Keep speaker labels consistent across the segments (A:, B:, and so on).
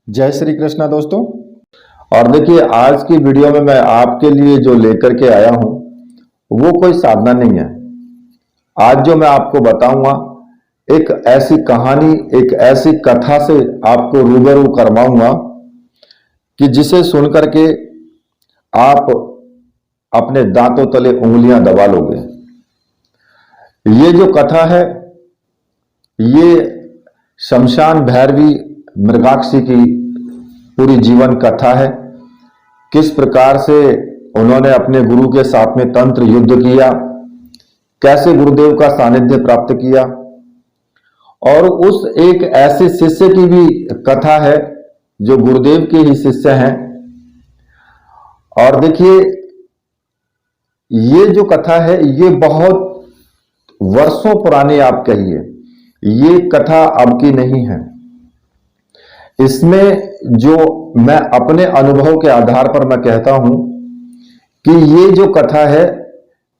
A: जय श्री कृष्णा दोस्तों। और देखिए, आज की वीडियो में मैं आपके लिए जो लेकर के आया हूं वो कोई साधना नहीं है। आज जो मैं आपको बताऊंगा एक ऐसी कहानी, एक ऐसी कथा से आपको रूबरू करवाऊंगा कि जिसे सुन करके आप अपने दांतों तले उंगलियां दबा लोगे। ये जो कथा है ये शमशान भैरवी मृगाक्षी की पूरी जीवन कथा है। किस प्रकार से उन्होंने अपने गुरु के साथ में तंत्र युद्ध किया, कैसे गुरुदेव का सानिध्य प्राप्त किया, और उस एक ऐसे शिष्य की भी कथा है जो गुरुदेव के ही शिष्य हैं। और देखिए, ये जो कथा है ये बहुत वर्षों पुरानी आप कहिए, ये कथा अब की नहीं है। इसमें जो मैं अपने अनुभव के आधार पर मैं कहता हूं कि ये जो कथा है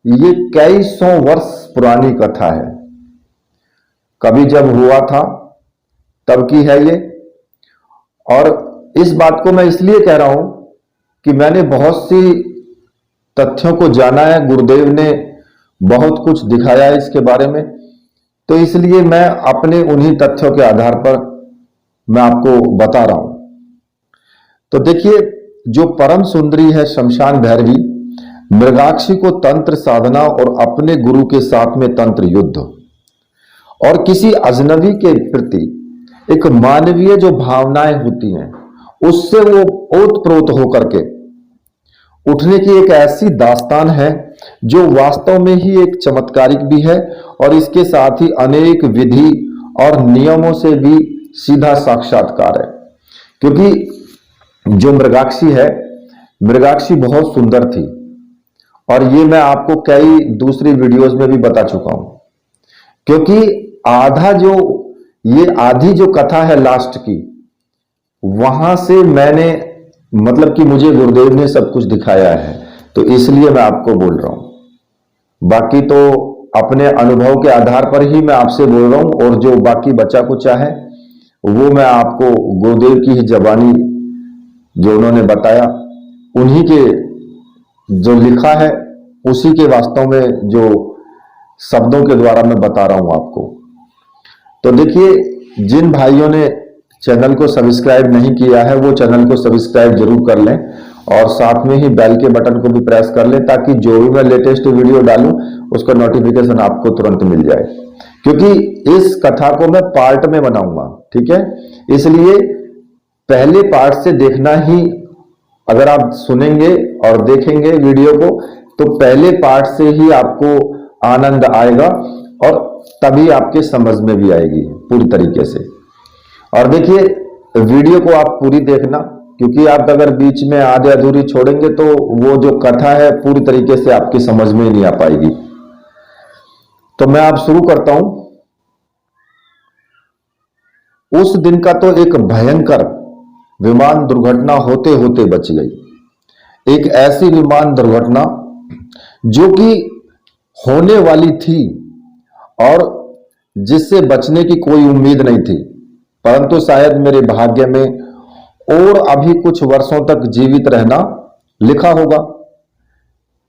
A: ये कई सौ वर्ष पुरानी कथा है। कभी जब हुआ था तब की है ये। और इस बात को मैं इसलिए कह रहा हूं कि मैंने बहुत सी तथ्यों को जाना है, गुरुदेव ने बहुत कुछ दिखाया है इसके बारे में, तो इसलिए मैं अपने उन्हीं तथ्यों के आधार पर मैं आपको बता रहा हूं। तो देखिए, जो परम सुंदरी है शमशान भैरवी मृगाक्षी को तंत्र साधना और अपने गुरु के साथ में तंत्र युद्ध और किसी अजनबी के प्रति एक मानवीय जो भावनाएं होती हैं उससे वो ओतप्रोत होकर के उठने की एक ऐसी दास्तान है जो वास्तव में ही एक चमत्कारिक भी है और इसके साथ ही अनेक विधि और नियमों से भी सीधा साक्षात्कार है। क्योंकि जो मृगाक्षी है, मृगाक्षी बहुत सुंदर थी और ये मैं आपको कई दूसरी वीडियोस में भी बता चुका हूं। क्योंकि आधी जो कथा है लास्ट की, वहां से मैंने मतलब कि मुझे गुरुदेव ने सब कुछ दिखाया है, तो इसलिए मैं आपको बोल रहा हूं। बाकी तो अपने अनुभव के आधार पर ही मैं आपसे बोल रहा हूं, और जो बाकी बचा कुचा है वो मैं आपको गुरुदेव की ही जबानी जो उन्होंने बताया, उन्हीं के जो लिखा है उसी के वास्तव में जो शब्दों के द्वारा मैं बता रहा हूं आपको। तो देखिए, जिन भाइयों ने चैनल को सब्सक्राइब नहीं किया है वो चैनल को सब्सक्राइब जरूर कर लें और साथ में ही बेल के बटन को भी प्रेस कर लें, ताकि जो भी मैं लेटेस्ट वीडियो डालूं उसका नोटिफिकेशन आपको तुरंत मिल जाए। क्योंकि इस कथा को मैं पार्ट में बनाऊंगा, ठीक है, इसलिए पहले पार्ट से देखना ही, अगर आप सुनेंगे और देखेंगे वीडियो को तो पहले पार्ट से ही आपको आनंद आएगा और तभी आपके समझ में भी आएगी पूरी तरीके से। और देखिए, वीडियो को आप पूरी देखना, क्योंकि आप अगर बीच में आधे अधूरी छोड़ेंगे तो वो जो कथा है पूरी तरीके से आपकी समझ में नहीं आ पाएगी। तो मैं अब शुरू करता हूं। उस दिन का तो एक भयंकर विमान दुर्घटना होते होते बच गई। एक ऐसी विमान दुर्घटना जो कि होने वाली थी और जिससे बचने की कोई उम्मीद नहीं थी, परंतु शायद मेरे भाग्य में और अभी कुछ वर्षों तक जीवित रहना लिखा होगा।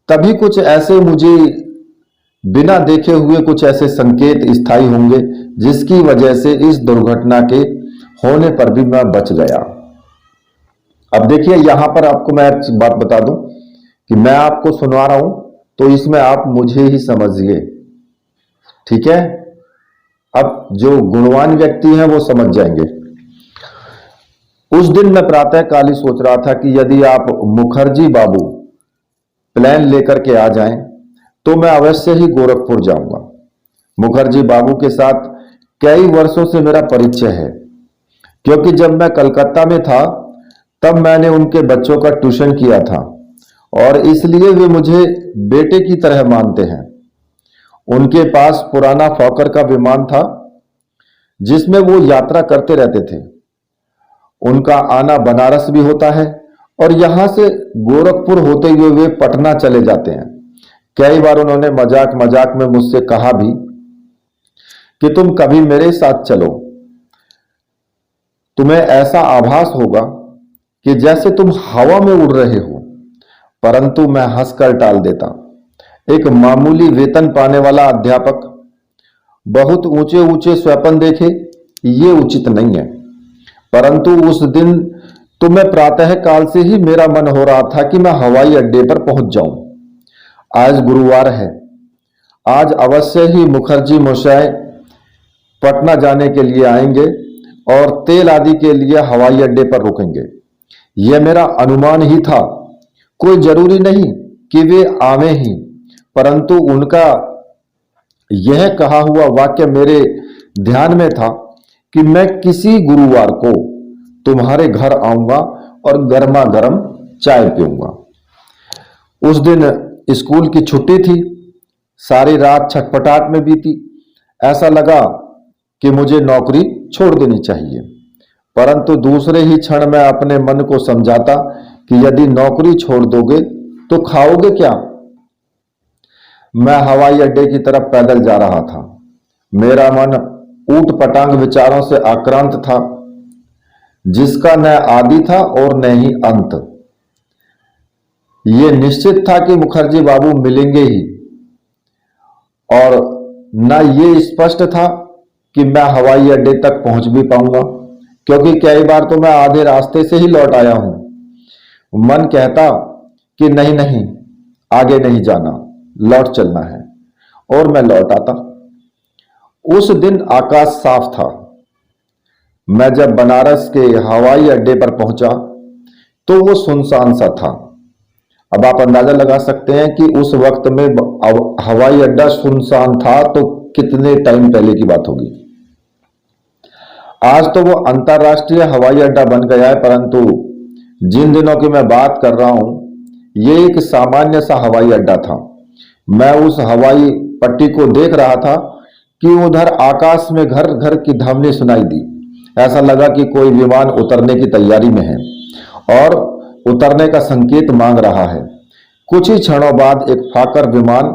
A: तभी कुछ ऐसे मुझे बिना देखे हुए कुछ ऐसे संकेत स्थायी होंगे जिसकी वजह से इस दुर्घटना के होने पर भी मैं बच गया। अब देखिए, यहां पर आपको मैं एक बात बता दूं कि मैं आपको सुना रहा हूं तो इसमें आप मुझे ही समझिए, ठीक है। अब जो गुणवान व्यक्ति हैं वो समझ जाएंगे। उस दिन मैं प्रातःकाल ही सोच रहा था कि यदि आप मुखर्जी बाबू प्लान लेकर के आ जाएं तो मैं अवश्य ही गोरखपुर जाऊंगा। मुखर्जी बाबू के साथ कई वर्षों से मेरा परिचय है, क्योंकि जब मैं कलकत्ता में था तब मैंने उनके बच्चों का ट्यूशन किया था और इसलिए वे मुझे बेटे की तरह मानते हैं। उनके पास पुराना फॉकर का विमान था जिसमें वो यात्रा करते रहते थे। उनका आना बनारस भी होता है और यहां से गोरखपुर होते हुए वे पटना चले जाते हैं। कई बार उन्होंने मजाक मजाक में मुझसे कहा भी कि तुम कभी मेरे साथ चलो। तुम्हें ऐसा आभास होगा कि जैसे तुम हवा में उड़ रहे हो, परंतु मैं हंसकर टाल देता। एक मामूली वेतन पाने वाला अध्यापक बहुत ऊंचे ऊंचे स्वप्न देखे, ये उचित नहीं है। परंतु उस दिन तुम्हें प्रातः काल से ही मेरा मन हो रहा था कि मैं हवाई अड्डे पर पहुंच जाऊं। आज गुरुवार है, आज अवश्य ही मुखर्जी मशाय पटना जाने के लिए आएंगे और तेल आदि के लिए हवाई अड्डे पर रुकेंगे। यह मेरा अनुमान ही था। कोई जरूरी नहीं कि वे आवे ही, परंतु उनका यह कहा हुआ वाक्य मेरे ध्यान में था कि मैं किसी गुरुवार को तुम्हारे घर आऊंगा और गर्मा गर्म चाय पीऊंगा। उस दिन स्कूल की छुट्टी थी। सारी रात छटपटाहट में बीती। ऐसा लगा कि मुझे नौकरी छोड़ देनी चाहिए, परंतु दूसरे ही क्षण मैं अपने मन को समझाता कि यदि नौकरी छोड़ दोगे तो खाओगे क्या। मैं हवाई अड्डे की तरफ पैदल जा रहा था। मेरा मन ऊट पटांग विचारों से आक्रांत था, जिसका न आदि था और न ही अंत। यह निश्चित था कि मुखर्जी बाबू मिलेंगे ही, और न ये स्पष्ट था कि मैं हवाई अड्डे तक पहुंच भी पाऊंगा, क्योंकि कई बार तो मैं आधे रास्ते से ही लौट आया हूं। मन कहता कि नहीं नहीं, आगे नहीं जाना, लौट चलना है, और मैं लौट आता। उस दिन आकाश साफ था। मैं जब बनारस के हवाई अड्डे पर पहुंचा तो वो सुनसान सा था। अब आप अंदाजा लगा सकते हैं कि उस वक्त में हवाई अड्डा सुनसान था तो कितने टाइम पहले की बात होगी। आज तो वो अंतरराष्ट्रीय हवाई अड्डा बन गया है, परंतु जिन दिनों की मैं बात कर रहा हूं, ये एक सामान्य सा हवाई अड्डा था। मैं उस हवाई पट्टी को देख रहा था कि उधर आकाश में घर घर की ध्वनि सुनाई दी। ऐसा लगा कि कोई विमान उतरने की तैयारी में है और उतरने का संकेत मांग रहा है। कुछ ही क्षणों बाद एक फाकर विमान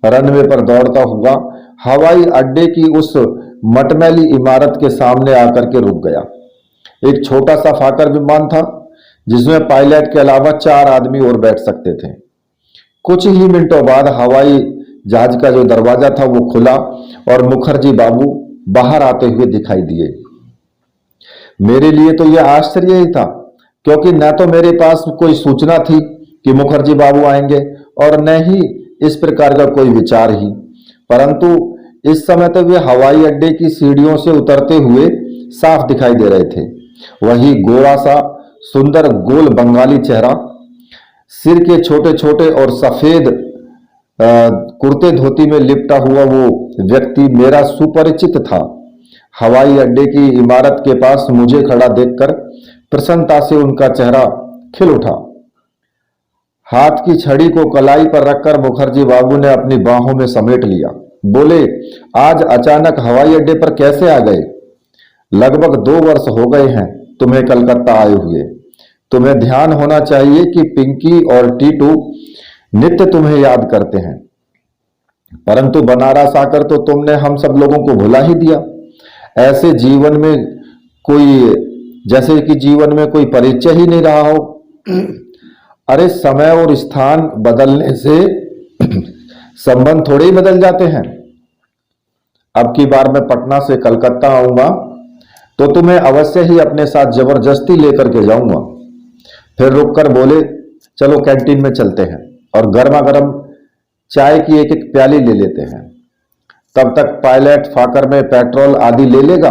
A: रनवे पर दौड़ता हुआ हवाई अड्डे की उस मटमैली इमारत के सामने आकर के रुक गया। एक छोटा सा फाकर विमान था, जिसमें पायलट के अलावा 4 आदमी और बैठ सकते थे। कुछ ही मिनटों बाद हवाई जहाज का जो दरवाजा था वो खुला और मुखर्जी बाबू बाहर आते हुए दिखाई दिए। मेरे लिए तो यह आश्चर्य ही था, क्योंकि न तो मेरे पास कोई सूचना थी कि मुखर्जी बाबू आएंगे और न ही इस प्रकार का कोई विचार ही, परंतु इस समय तो वे हवाई अड्डे की सीढ़ियों से उतरते हुए साफ दिखाई दे रहे थे। वही गोरा सा सुंदर गोल बंगाली चेहरा, सिर के छोटे छोटे और सफेद कुर्ते धोती में लिपटा हुआ वो व्यक्ति मेरा सुपरिचित था। हवाई अड्डे की इमारत के पास मुझे खड़ा देखकर प्रसन्नता से उनका चेहरा खिल उठा। हाथ की छड़ी को कलाई पर रखकर मुखर्जी बाबू ने अपनी बाहों में समेट लिया। बोले, आज अचानक हवाई अड्डे पर कैसे आ गए? लगभग 2 वर्ष हो गए हैं तुम्हें कलकत्ता आए हुए। तुम्हें ध्यान होना चाहिए कि पिंकी और टीटू नित्य तुम्हें याद करते हैं, परंतु बनारस आकर तो तुमने हम सब लोगों को भुला ही दिया। ऐसे जीवन में कोई, जैसे कि जीवन में कोई परिचय ही नहीं रहा हो। अरे समय और स्थान बदलने से संबंध थोड़े ही बदल जाते हैं। अब की बार मैं पटना से कलकत्ता आऊंगा तो तुम्हें अवश्य ही अपने साथ जबरदस्ती लेकर के जाऊंगा। फिर रुककर बोले, चलो कैंटीन में चलते हैं और गर्मा गर्म चाय की एक एक प्याली ले लेते हैं। तब तक पायलट फाकर में पेट्रोल आदि ले लेगा।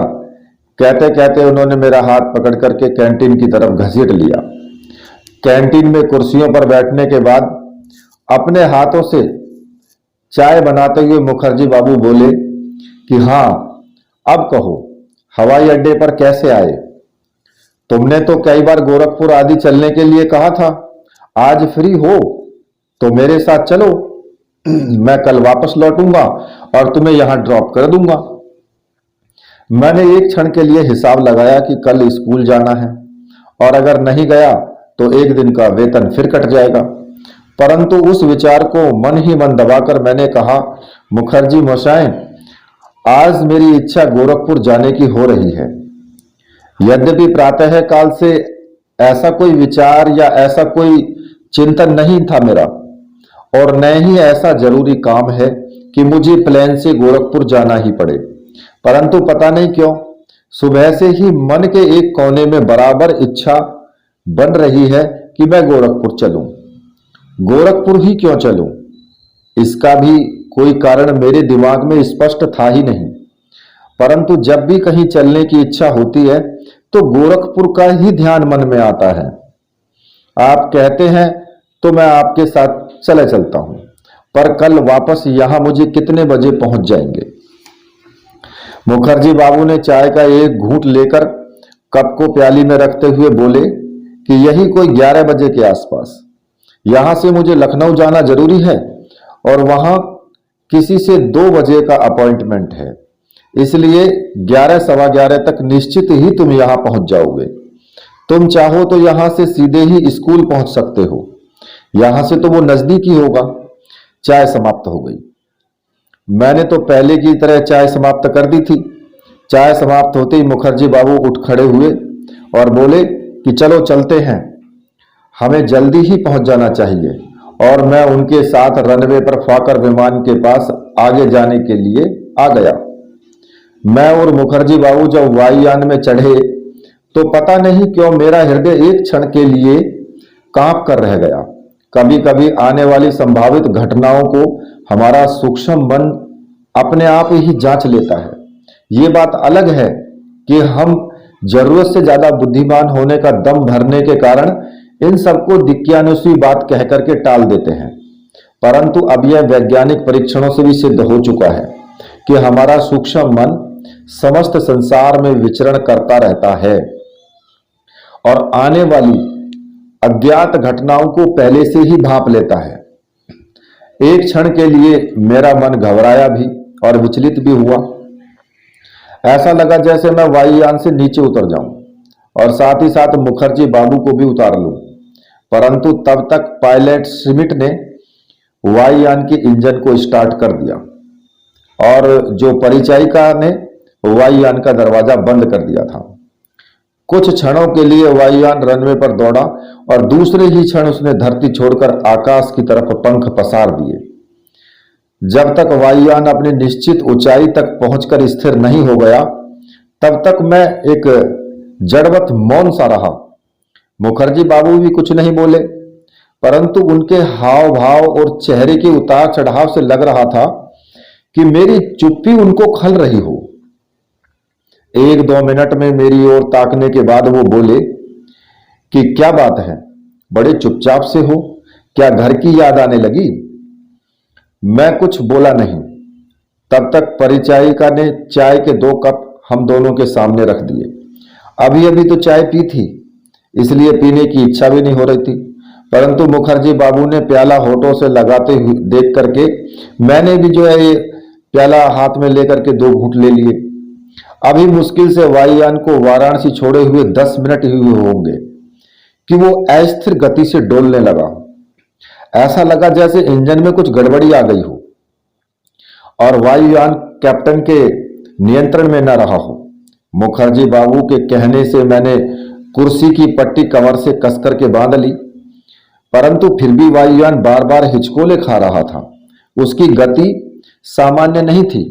A: कहते कहते उन्होंने मेरा हाथ पकड़ करके कैंटीन की तरफ घसीट लिया। कैंटीन में कुर्सियों पर बैठने के बाद अपने हाथों से चाय बनाते हुए मुखर्जी बाबू बोले कि हाँ, अब कहो, हवाई अड्डे पर कैसे आए? तुमने तो कई बार गोरखपुर आदि चलने के लिए कहा था। आज फ्री हो तो मेरे साथ चलो। मैं कल वापस लौटूंगा और तुम्हें यहां ड्रॉप कर दूंगा। मैंने एक क्षण के लिए हिसाब लगाया कि कल स्कूल जाना है और अगर नहीं गया तो एक दिन का वेतन फिर कट जाएगा, परंतु उस विचार को मन ही मन दबाकर मैंने कहा, मुखर्जी मशाय, आज मेरी इच्छा गोरखपुर जाने की हो रही है। यद्यपि प्रातः काल से ऐसा कोई विचार या ऐसा कोई चिंतन नहीं था मेरा, और न ही ऐसा जरूरी काम है कि मुझे प्लेन से गोरखपुर जाना ही पड़े, परंतु पता नहीं क्यों सुबह से ही मन के एक कोने में बराबर इच्छा बन रही है कि मैं गोरखपुर चलूं। गोरखपुर ही क्यों चलूं, इसका भी कोई कारण मेरे दिमाग में स्पष्ट था ही नहीं, परंतु जब भी कहीं चलने की इच्छा होती है तो गोरखपुर का ही ध्यान मन में आता है। आप कहते हैं तो मैं आपके साथ चले चलता हूं, पर कल वापस यहां मुझे कितने बजे पहुंच जाएंगे? मुखर्जी बाबू ने चाय का एक घूंट लेकर कप को प्याली में रखते हुए बोले कि यही कोई 11 बजे के आसपास। यहां से मुझे लखनऊ जाना जरूरी है और वहां किसी से 2 बजे का अपॉइंटमेंट है, इसलिए 11 सवा 11 तक निश्चित ही तुम यहां पहुंच जाओगे। तुम चाहो तो यहां से सीधे ही स्कूल पहुंच सकते हो, यहां से तो वो नजदीक ही होगा। चाय समाप्त हो गई। मैंने तो पहले की तरह चाय समाप्त कर दी थी। चाय समाप्त होते ही मुखर्जी बाबू उठ खड़े हुए और बोले कि चलो चलते हैं, हमें जल्दी ही पहुंच जाना चाहिए। और मैं उनके साथ रनवे पर फाकर विमान के पास आगे जाने के लिए आ गया। मैं और मुखर्जी बाबू जब वायुयान में चढ़े तो पता नहीं क्यों मेरा हृदय एक क्षण के लिए कांप कर रह गया। कभी कभी आने वाली संभावित घटनाओं को हमारा सूक्ष्म मन अपने आप ही जांच लेता है। ये बात अलग है कि हम जरूरत से ज्यादा बुद्धिमान होने का दम भरने के कारण इन सबको दिक्यानुसी बात कह करके टाल देते हैं, परंतु अब यह वैज्ञानिक परीक्षणों से भी सिद्ध हो चुका है कि हमारा सूक्ष्म मन समस्त संसार में विचरण करता रहता है और आने वाली अज्ञात घटनाओं को पहले से ही भांप लेता है। एक क्षण के लिए मेरा मन घबराया भी और विचलित भी हुआ। ऐसा लगा जैसे मैं वायुयान से नीचे उतर जाऊं और साथ ही साथ मुखर्जी बाबू को भी उतार लूं, परंतु तब तक पायलट स्मिथ ने वायुयान के इंजन को स्टार्ट कर दिया और जो परिचायिका ने वायुयान का दरवाजा बंद कर दिया था। कुछ क्षणों के लिए वायुयान रनवे पर दौड़ा और दूसरे ही क्षण उसने धरती छोड़कर आकाश की तरफ पंख पसार दिए। जब तक वायुयान अपनी निश्चित ऊंचाई तक पहुंचकर स्थिर नहीं हो गया, तब तक मैं एक जड़वत मौन सा रहा। मुखर्जी बाबू भी कुछ नहीं बोले, परंतु उनके हाव भाव और चेहरे के उतार चढ़ाव से लग रहा था कि मेरी चुप्पी उनको खल रही हो। 1-2 मिनट में मेरी ओर ताकने के बाद वो बोले कि क्या बात है, बड़े चुपचाप से हो, क्या घर की याद आने लगी? मैं कुछ बोला नहीं। तब तक परिचायिका ने चाय के 2 कप हम दोनों के सामने रख दिए। अभी अभी तो चाय पी थी, इसलिए पीने की इच्छा भी नहीं हो रही थी, परंतु मुखर्जी बाबू ने प्याला होठों से लगाते हुए देख करके मैंने भी जो है ये प्याला हाथ में लेकर के 2 घूंट ले लिए। अभी मुश्किल से वायुयान को वाराणसी छोड़े हुए 10 मिनट ही हुए होंगे कि वो अस्थिर गति से डोलने लगा। ऐसा लगा जैसे इंजन में कुछ गड़बड़ी आ गई हो और वायुयान कैप्टन के नियंत्रण में न रहा हो। मुखर्जी बाबू के कहने से मैंने कुर्सी की पट्टी कमर से कसकर के बांध ली, परंतु फिर भी वायुयान बार बार हिचकोले खा रहा था। उसकी गति सामान्य नहीं थी।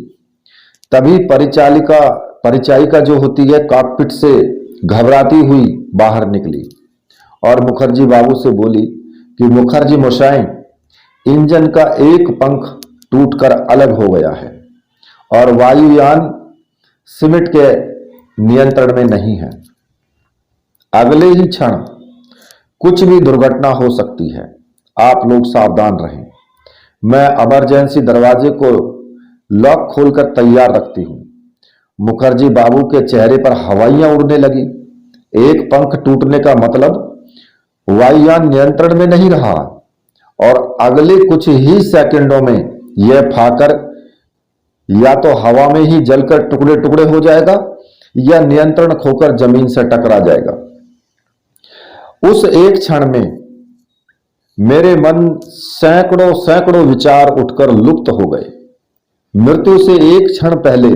A: तभी परिचायिका जो होती है कॉकपिट से घबराती हुई बाहर निकली और मुखर्जी बाबू से बोली कि मुखर्जी मशाई, इंजन का एक पंख टूटकर अलग हो गया है और वायुयान स्मिथ के नियंत्रण में नहीं है। अगले ही क्षण कुछ भी दुर्घटना हो सकती है, आप लोग सावधान रहें। मैं इमरजेंसी दरवाजे को लॉक खोलकर तैयार रखती हूं। मुखर्जी बाबू के चेहरे पर हवाइयां उड़ने लगी। एक पंख टूटने का मतलब वायुयान नियंत्रण में नहीं रहा और अगले कुछ ही सेकंडों में यह फाकर या तो हवा में ही जलकर टुकड़े टुकड़े हो जाएगा या नियंत्रण खोकर जमीन से टकरा जाएगा। उस एक क्षण में मेरे मन सैकड़ों सैकड़ों विचार उठकर लुप्त हो गए। मृत्यु से एक क्षण पहले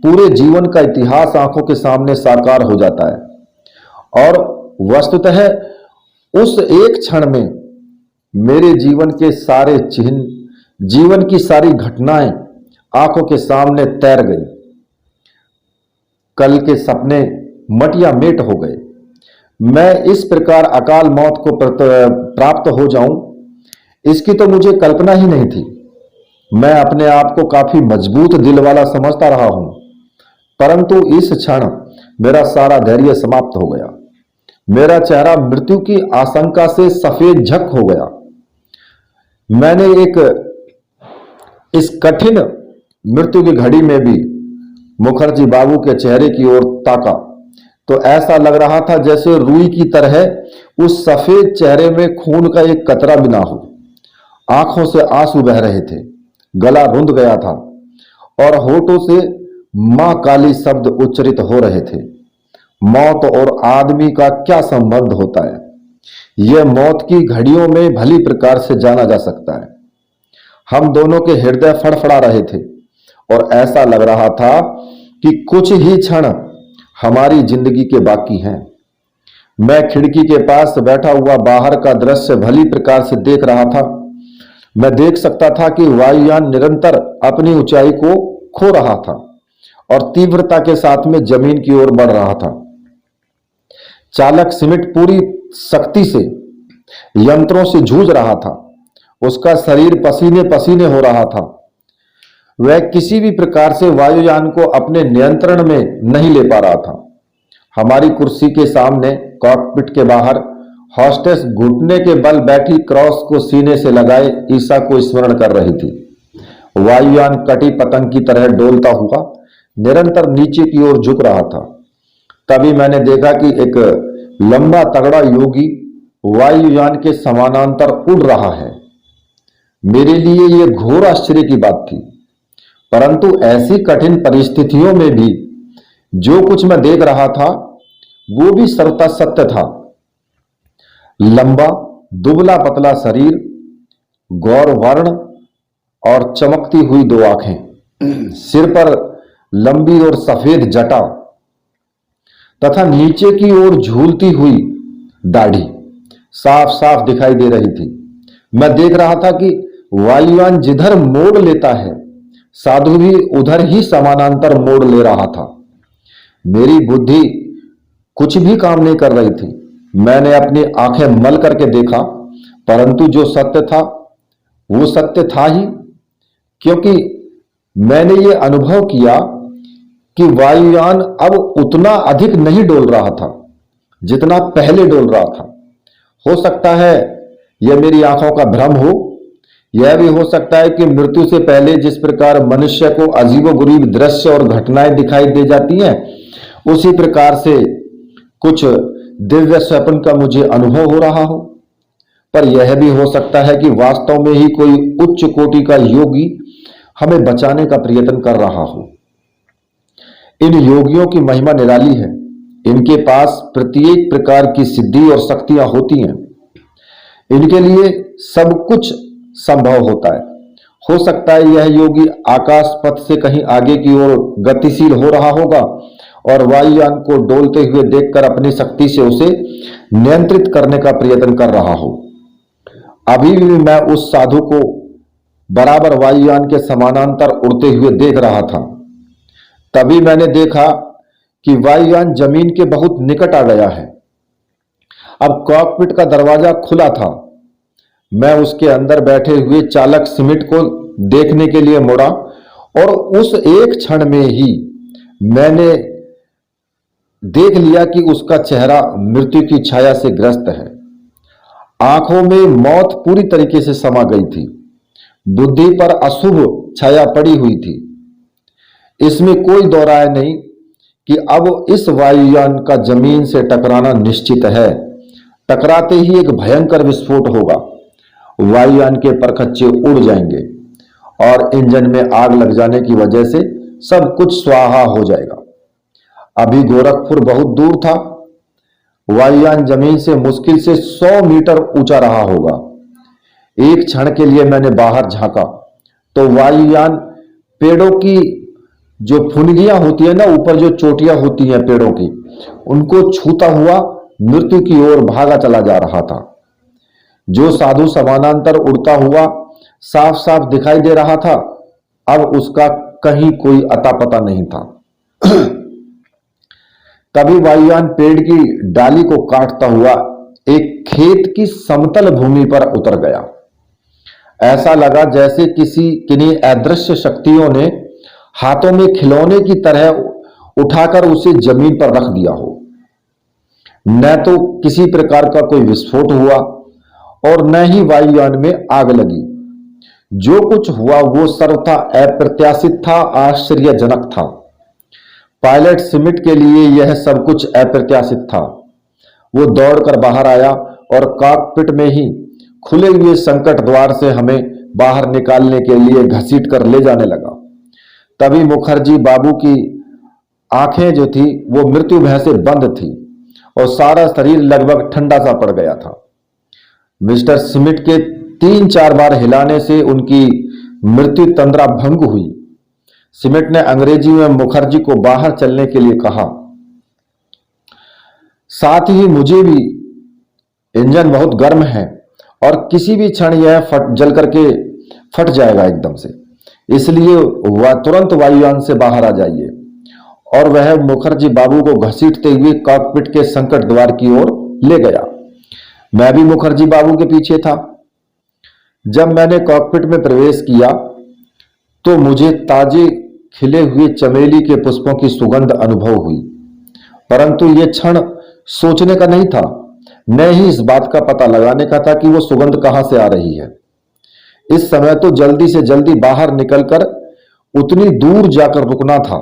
A: पूरे जीवन का इतिहास आंखों के सामने साकार हो जाता है। और वस्तुतः उस एक क्षण में मेरे जीवन के सारे चिन्ह, जीवन की सारी घटनाएं आंखों के सामने तैर गई। कल के सपने मटिया मेट हो गए। मैं इस प्रकार अकाल मौत को प्राप्त हो जाऊं, इसकी तो मुझे कल्पना ही नहीं थी। मैं अपने आप को काफी मजबूत दिल वाला समझता रहा हूं, परंतु इस क्षण मेरा सारा धैर्य समाप्त हो गया। मेरा चेहरा मृत्यु की आशंका से सफेद झक हो गया। मैंने इस कठिन मृत्यु की घड़ी में भी मुखर्जी बाबू के चेहरे की ओर ताका तो ऐसा लग रहा था जैसे रुई की तरह उस सफेद चेहरे में खून का एक कतरा भी ना हो। आंखों से आंसू बह रहे थे, गला रुंध गया था और होठों से मां काली शब्द उच्चरित हो रहे थे। मौत और आदमी का क्या संबंध होता है, यह मौत की घड़ियों में भली प्रकार से जाना जा सकता है। हम दोनों के हृदय फड़फड़ा रहे थे और ऐसा लग रहा था कि कुछ ही क्षण हमारी जिंदगी के बाकी हैं। मैं खिड़की के पास बैठा हुआ बाहर का दृश्य भली प्रकार से देख रहा था। मैं देख सकता था कि वायुयान निरंतर अपनी ऊंचाई को खो रहा था और तीव्रता के साथ में जमीन की ओर बढ़ रहा था। चालक सिमिट पूरी शक्ति से यंत्रों से जूझ रहा था। उसका शरीर पसीने पसीने हो रहा था। वह किसी भी प्रकार से वायुयान को अपने नियंत्रण में नहीं ले पा रहा था। हमारी कुर्सी के सामने कॉकपिट के बाहर हॉस्टेस घुटने के बल बैठी क्रॉस को सीने से लगाए ईसा को स्मरण कर रही थी। वायुयान कटी पतंग की तरह डोलता हुआ निरंतर नीचे की ओर झुक रहा था। तभी मैंने देखा कि एक लंबा तगड़ा योगी वायुयान के समानांतर उड़ रहा है। मेरे लिए यह घोर आश्चर्य की बात थी, परंतु ऐसी कठिन परिस्थितियों में भी जो कुछ मैं देख रहा था वो भी सर्वथा सत्य था। लंबा दुबला पतला शरीर, गौर वर्ण और चमकती हुई दो आंखें, सिर पर लंबी और सफेद जटा तथा नीचे की ओर झूलती हुई दाढ़ी साफ साफ दिखाई दे रही थी। मैं देख रहा था कि वायुयान जिधर मोड़ लेता है साधु भी उधर ही समानांतर मोड़ ले रहा था। मेरी बुद्धि कुछ भी काम नहीं कर रही थी। मैंने अपनी आंखें मल करके देखा, परंतु जो सत्य था वो सत्य था ही, क्योंकि मैंने ये अनुभव किया कि वायुयान अब उतना अधिक नहीं डोल रहा था जितना पहले डोल रहा था। हो सकता है यह मेरी आंखों का भ्रम हो, यह भी हो सकता है कि मृत्यु से पहले जिस प्रकार मनुष्य को अजीबोगरीब दृश्य और घटनाएं दिखाई दे जाती हैं, उसी प्रकार से कुछ दिव्य स्वप्न का मुझे अनुभव हो रहा हो। पर यह भी हो सकता है कि वास्तव में ही कोई उच्च कोटि का योगी हमें बचाने का प्रयत्न कर रहा हो। इन योगियों की महिमा निराली है। इनके पास प्रत्येक प्रकार की सिद्धि और शक्तियां होती हैं। इनके लिए सब कुछ संभव होता है। हो सकता है यह योगी आकाश पथ से कहीं आगे की ओर गतिशील हो रहा होगा और वायुयान को डोलते हुए देखकर अपनी शक्ति से उसे नियंत्रित करने का प्रयत्न कर रहा हो। अभी भी मैं उस साधु को बराबर वायुयान के समानांतर उड़ते हुए देख रहा था। तभी मैंने देखा कि वायुयान जमीन के बहुत निकट आ गया है। अब कॉकपिट का दरवाजा खुला था। मैं उसके अंदर बैठे हुए चालक सिमिट को देखने के लिए मुड़ा और उस एक क्षण में ही मैंने देख लिया कि उसका चेहरा मृत्यु की छाया से ग्रस्त है। आंखों में मौत पूरी तरीके से समा गई थी। बुद्धि पर अशुभ छाया पड़ी हुई थी। इसमें कोई दो राय नहीं कि अब इस वायुयान का जमीन से टकराना निश्चित है। टकराते ही एक भयंकर विस्फोट होगा। वायुयान के परखच्चे उड़ जाएंगे और इंजन में आग लग जाने की वजह से सब कुछ स्वाहा हो जाएगा। अभी गोरखपुर बहुत दूर था। वायुयान जमीन से मुश्किल से 100 मीटर ऊंचा रहा होगा। एक क्षण के लिए मैंने बाहर झांका तो वायुयान पेड़ों की जो फुनगियां होती है ना, ऊपर जो चोटियां होती हैं पेड़ों की, उनको छूता हुआ मृत्यु की ओर भागा चला जा रहा था। जो साधु समानांतर उड़ता हुआ साफ साफ दिखाई दे रहा था, अब उसका कहीं कोई अता पता नहीं था। तभी वायुयान पेड़ की डाली को काटता हुआ एक खेत की समतल भूमि पर उतर गया। ऐसा लगा जैसे किन्हीं अदृश्य शक्तियों ने हाथों में खिलौने की तरह उठाकर उसे जमीन पर रख दिया हो। न तो किसी प्रकार का कोई विस्फोट हुआ और न ही वायुयान में आग लगी। जो कुछ हुआ वो सर्वथा अप्रत्याशित था, आश्चर्यजनक था। पायलट स्मिथ के लिए यह सब कुछ अप्रत्याशित था। वो दौड़कर बाहर आया और कॉकपिट में ही खुले हुए संकट द्वार से हमें बाहर निकालने के लिए घसीट कर ले जाने लगा। तभी मुखर्जी बाबू की आंखें जो थी वो मृत्यु भय से बंद थी और सारा शरीर लगभग ठंडा सा पड़ गया था। मिस्टर स्मिथ के 3-4 बार हिलाने से उनकी मृत्यु तंद्रा भंग हुई। स्मिथ ने अंग्रेजी में मुखर्जी को बाहर चलने के लिए कहा। साथ ही मुझे भी, इंजन बहुत गर्म है और किसी भी क्षण यह जल करके फट जाएगा एकदम से, इसलिए वह तुरंत वायुयान से बाहर आ जाइए। और वह मुखर्जी बाबू को घसीटते हुए कॉकपिट के संकट द्वार की ओर ले गया। मैं भी मुखर्जी बाबू के पीछे था। जब मैंने कॉकपिट में प्रवेश किया तो मुझे ताजे खिले हुए चमेली के पुष्पों की सुगंध अनुभव हुई, परंतु यह क्षण सोचने का नहीं था, न ही इस बात का पता लगाने का था कि वो सुगंध कहां से आ रही है। इस समय तो जल्दी से जल्दी बाहर निकलकर उतनी दूर जाकर रुकना था।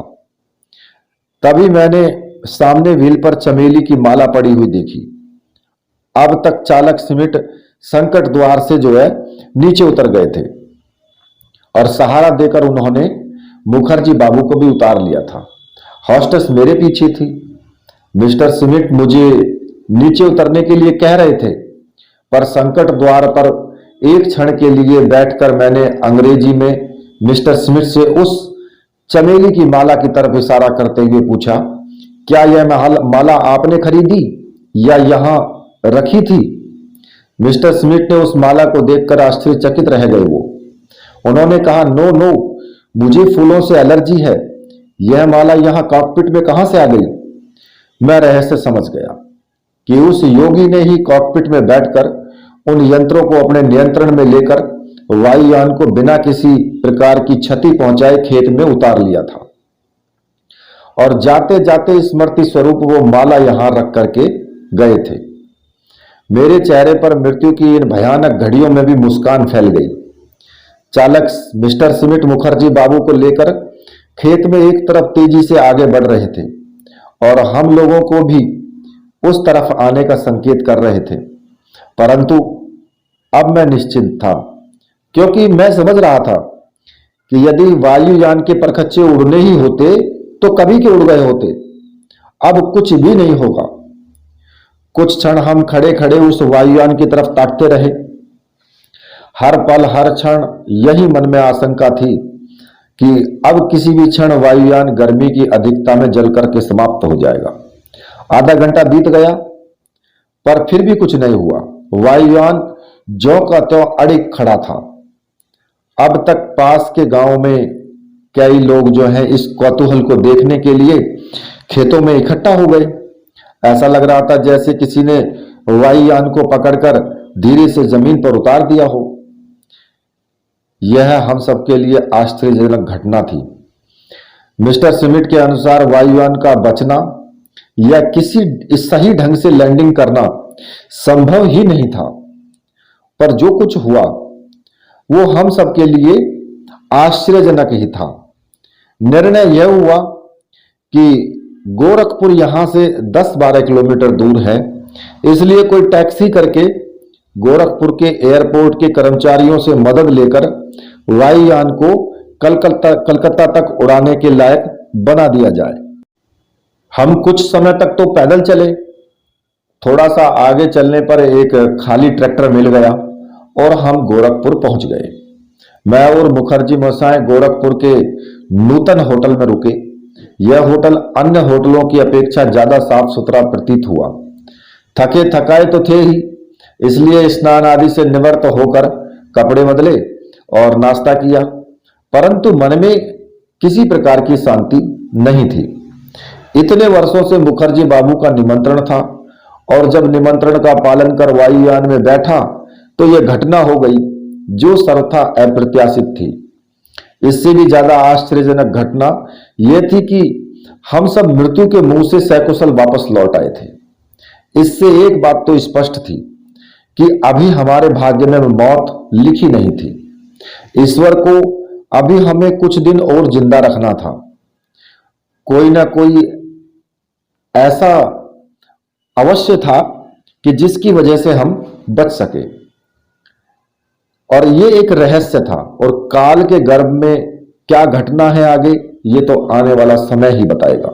A: तभी मैंने सामने व्हील पर चमेली की माला पड़ी हुई देखी। अब तक चालक स्मिथ संकट द्वार से जो है नीचे उतर गए थे और सहारा देकर उन्होंने मुखर्जी बाबू को भी उतार लिया था। हॉस्टेस मेरे पीछे थी। मिस्टर स्मिथ मुझे नीचे उतरने के लिए कह रहे थे, पर संकट द्वार पर एक क्षण के लिए बैठकर मैंने अंग्रेजी में मिस्टर स्मिथ से उस चमेली की माला की तरफ इशारा करते हुए पूछा, क्या यह माला आपने खरीदी या यहां रखी थी? मिस्टर स्मिथ ने उस माला को देखकर आश्चर्यचकित रह गए। उन्होंने कहा, नो नो, मुझे फूलों से एलर्जी है। यह माला यहां कॉकपिट में कहां से आ गई? मैं रहस्य समझ गया कि उस योगी ने ही कॉकपिट में बैठकर उन यंत्रों को अपने नियंत्रण में लेकर वायुयान को बिना किसी प्रकार की क्षति पहुंचाए खेत में उतार लिया था और जाते जाते स्मृति स्वरूप वो माला यहां रख करके गए थे। मेरे चेहरे पर मृत्यु की इन भयानक घड़ियों में भी मुस्कान फैल गई। चालक मिस्टर स्मिथ मुखर्जी बाबू को लेकर खेत में एक तरफ तेजी से आगे बढ़ रहे थे और हम लोगों को भी उस तरफ आने का संकेत कर रहे थे, परंतु अब मैं निश्चिंत था, क्योंकि मैं समझ रहा था कि यदि वायुयान के परखच्चे उड़ने ही होते तो कभी के उड़ गए होते। अब कुछ भी नहीं होगा। कुछ क्षण हम खड़े खड़े उस वायुयान की तरफ ताकते रहे। हर पल हर क्षण यही मन में आशंका थी कि अब किसी भी क्षण वायुयान गर्मी की अधिकता में जल करके समाप्त हो जाएगा। आधा घंटा बीत गया, पर फिर भी कुछ नहीं हुआ। वायुयान ज्यों का त्यों अड़िग खड़ा था। अब तक पास के गांव में कई लोग जो हैं इस कौतूहल को देखने के लिए खेतों में इकट्ठा हो गए। ऐसा लग रहा था जैसे किसी ने वायुयान को पकड़कर धीरे से जमीन पर उतार दिया हो। यह हम सबके लिए आश्चर्यजनक घटना थी। मिस्टर स्मिथ के अनुसार वायुयान का बचना या किसी सही ढंग से लैंडिंग करना संभव ही नहीं था, पर जो कुछ हुआ वो हम सबके लिए आश्चर्यजनक ही था। निर्णय यह हुआ कि गोरखपुर यहां से 10-12 किलोमीटर दूर है, इसलिए कोई टैक्सी करके गोरखपुर के एयरपोर्ट के कर्मचारियों से मदद लेकर वायुयान को कलकत्ता तक उड़ाने के लायक बना दिया जाए। हम कुछ समय तक तो पैदल चले। थोड़ा सा आगे चलने पर एक खाली ट्रैक्टर मिल गया और हम गोरखपुर पहुंच गए। मैं और मुखर्जी मसाएं गोरखपुर के नूतन होटल में रुके। यह होटल अन्य होटलों की अपेक्षा ज्यादा साफ सुथरा प्रतीत हुआ। थके थकाए तो थे ही, इसलिए स्नान आदि से निवृत्त होकर कपड़े बदले और नाश्ता किया, परंतु मन में किसी प्रकार की शांति नहीं थी। इतने वर्षों से मुखर्जी बाबू का निमंत्रण था, और जब निमंत्रण का पालन कर वायुयान में बैठा तो यह घटना हो गई जो सर्वथा अप्रत्याशित थी। इससे भी ज्यादा आश्चर्यजनक घटना यह थी कि हम सब मृत्यु के मुंह से सकुशल वापस लौट आए थे। इससे एक बात तो स्पष्ट थी कि अभी हमारे भाग्य में मौत लिखी नहीं थी। ईश्वर को अभी हमें कुछ दिन और जिंदा रखना था। कोई ना कोई ऐसा अवश्य था कि जिसकी वजह से हम बच सके, और ये एक रहस्य था, और काल के गर्भ में क्या घटना है आगे, ये तो आने वाला समय ही बताएगा।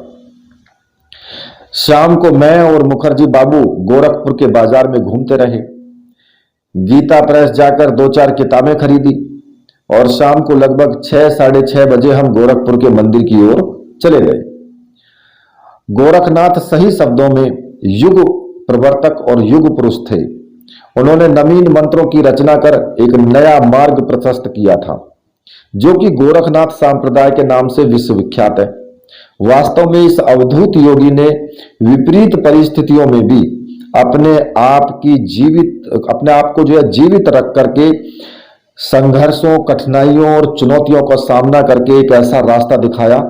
A: शाम को मैं और मुखर्जी बाबू गोरखपुर के बाजार में घूमते रहे। गीता प्रेस जाकर 2-4 किताबें खरीदी, और शाम को लगभग 6-6:30 बजे हम गोरखपुर के मंदिर की ओर चले गए। गोरखनाथ सही शब्दों में युग प्रवर्तक और युग पुरुष थे। उन्होंने नवीन मंत्रों की रचना कर एक नया मार्ग प्रशस्त किया था, जो कि गोरखनाथ संप्रदाय के नाम से विश्वविख्यात है। वास्तव में इस अवधूत योगी ने विपरीत परिस्थितियों में भी अपने आप को जो है जीवित रख करके संघर्षों, कठिनाइयों और चुनौतियों का सामना करके एक ऐसा रास्ता दिखाया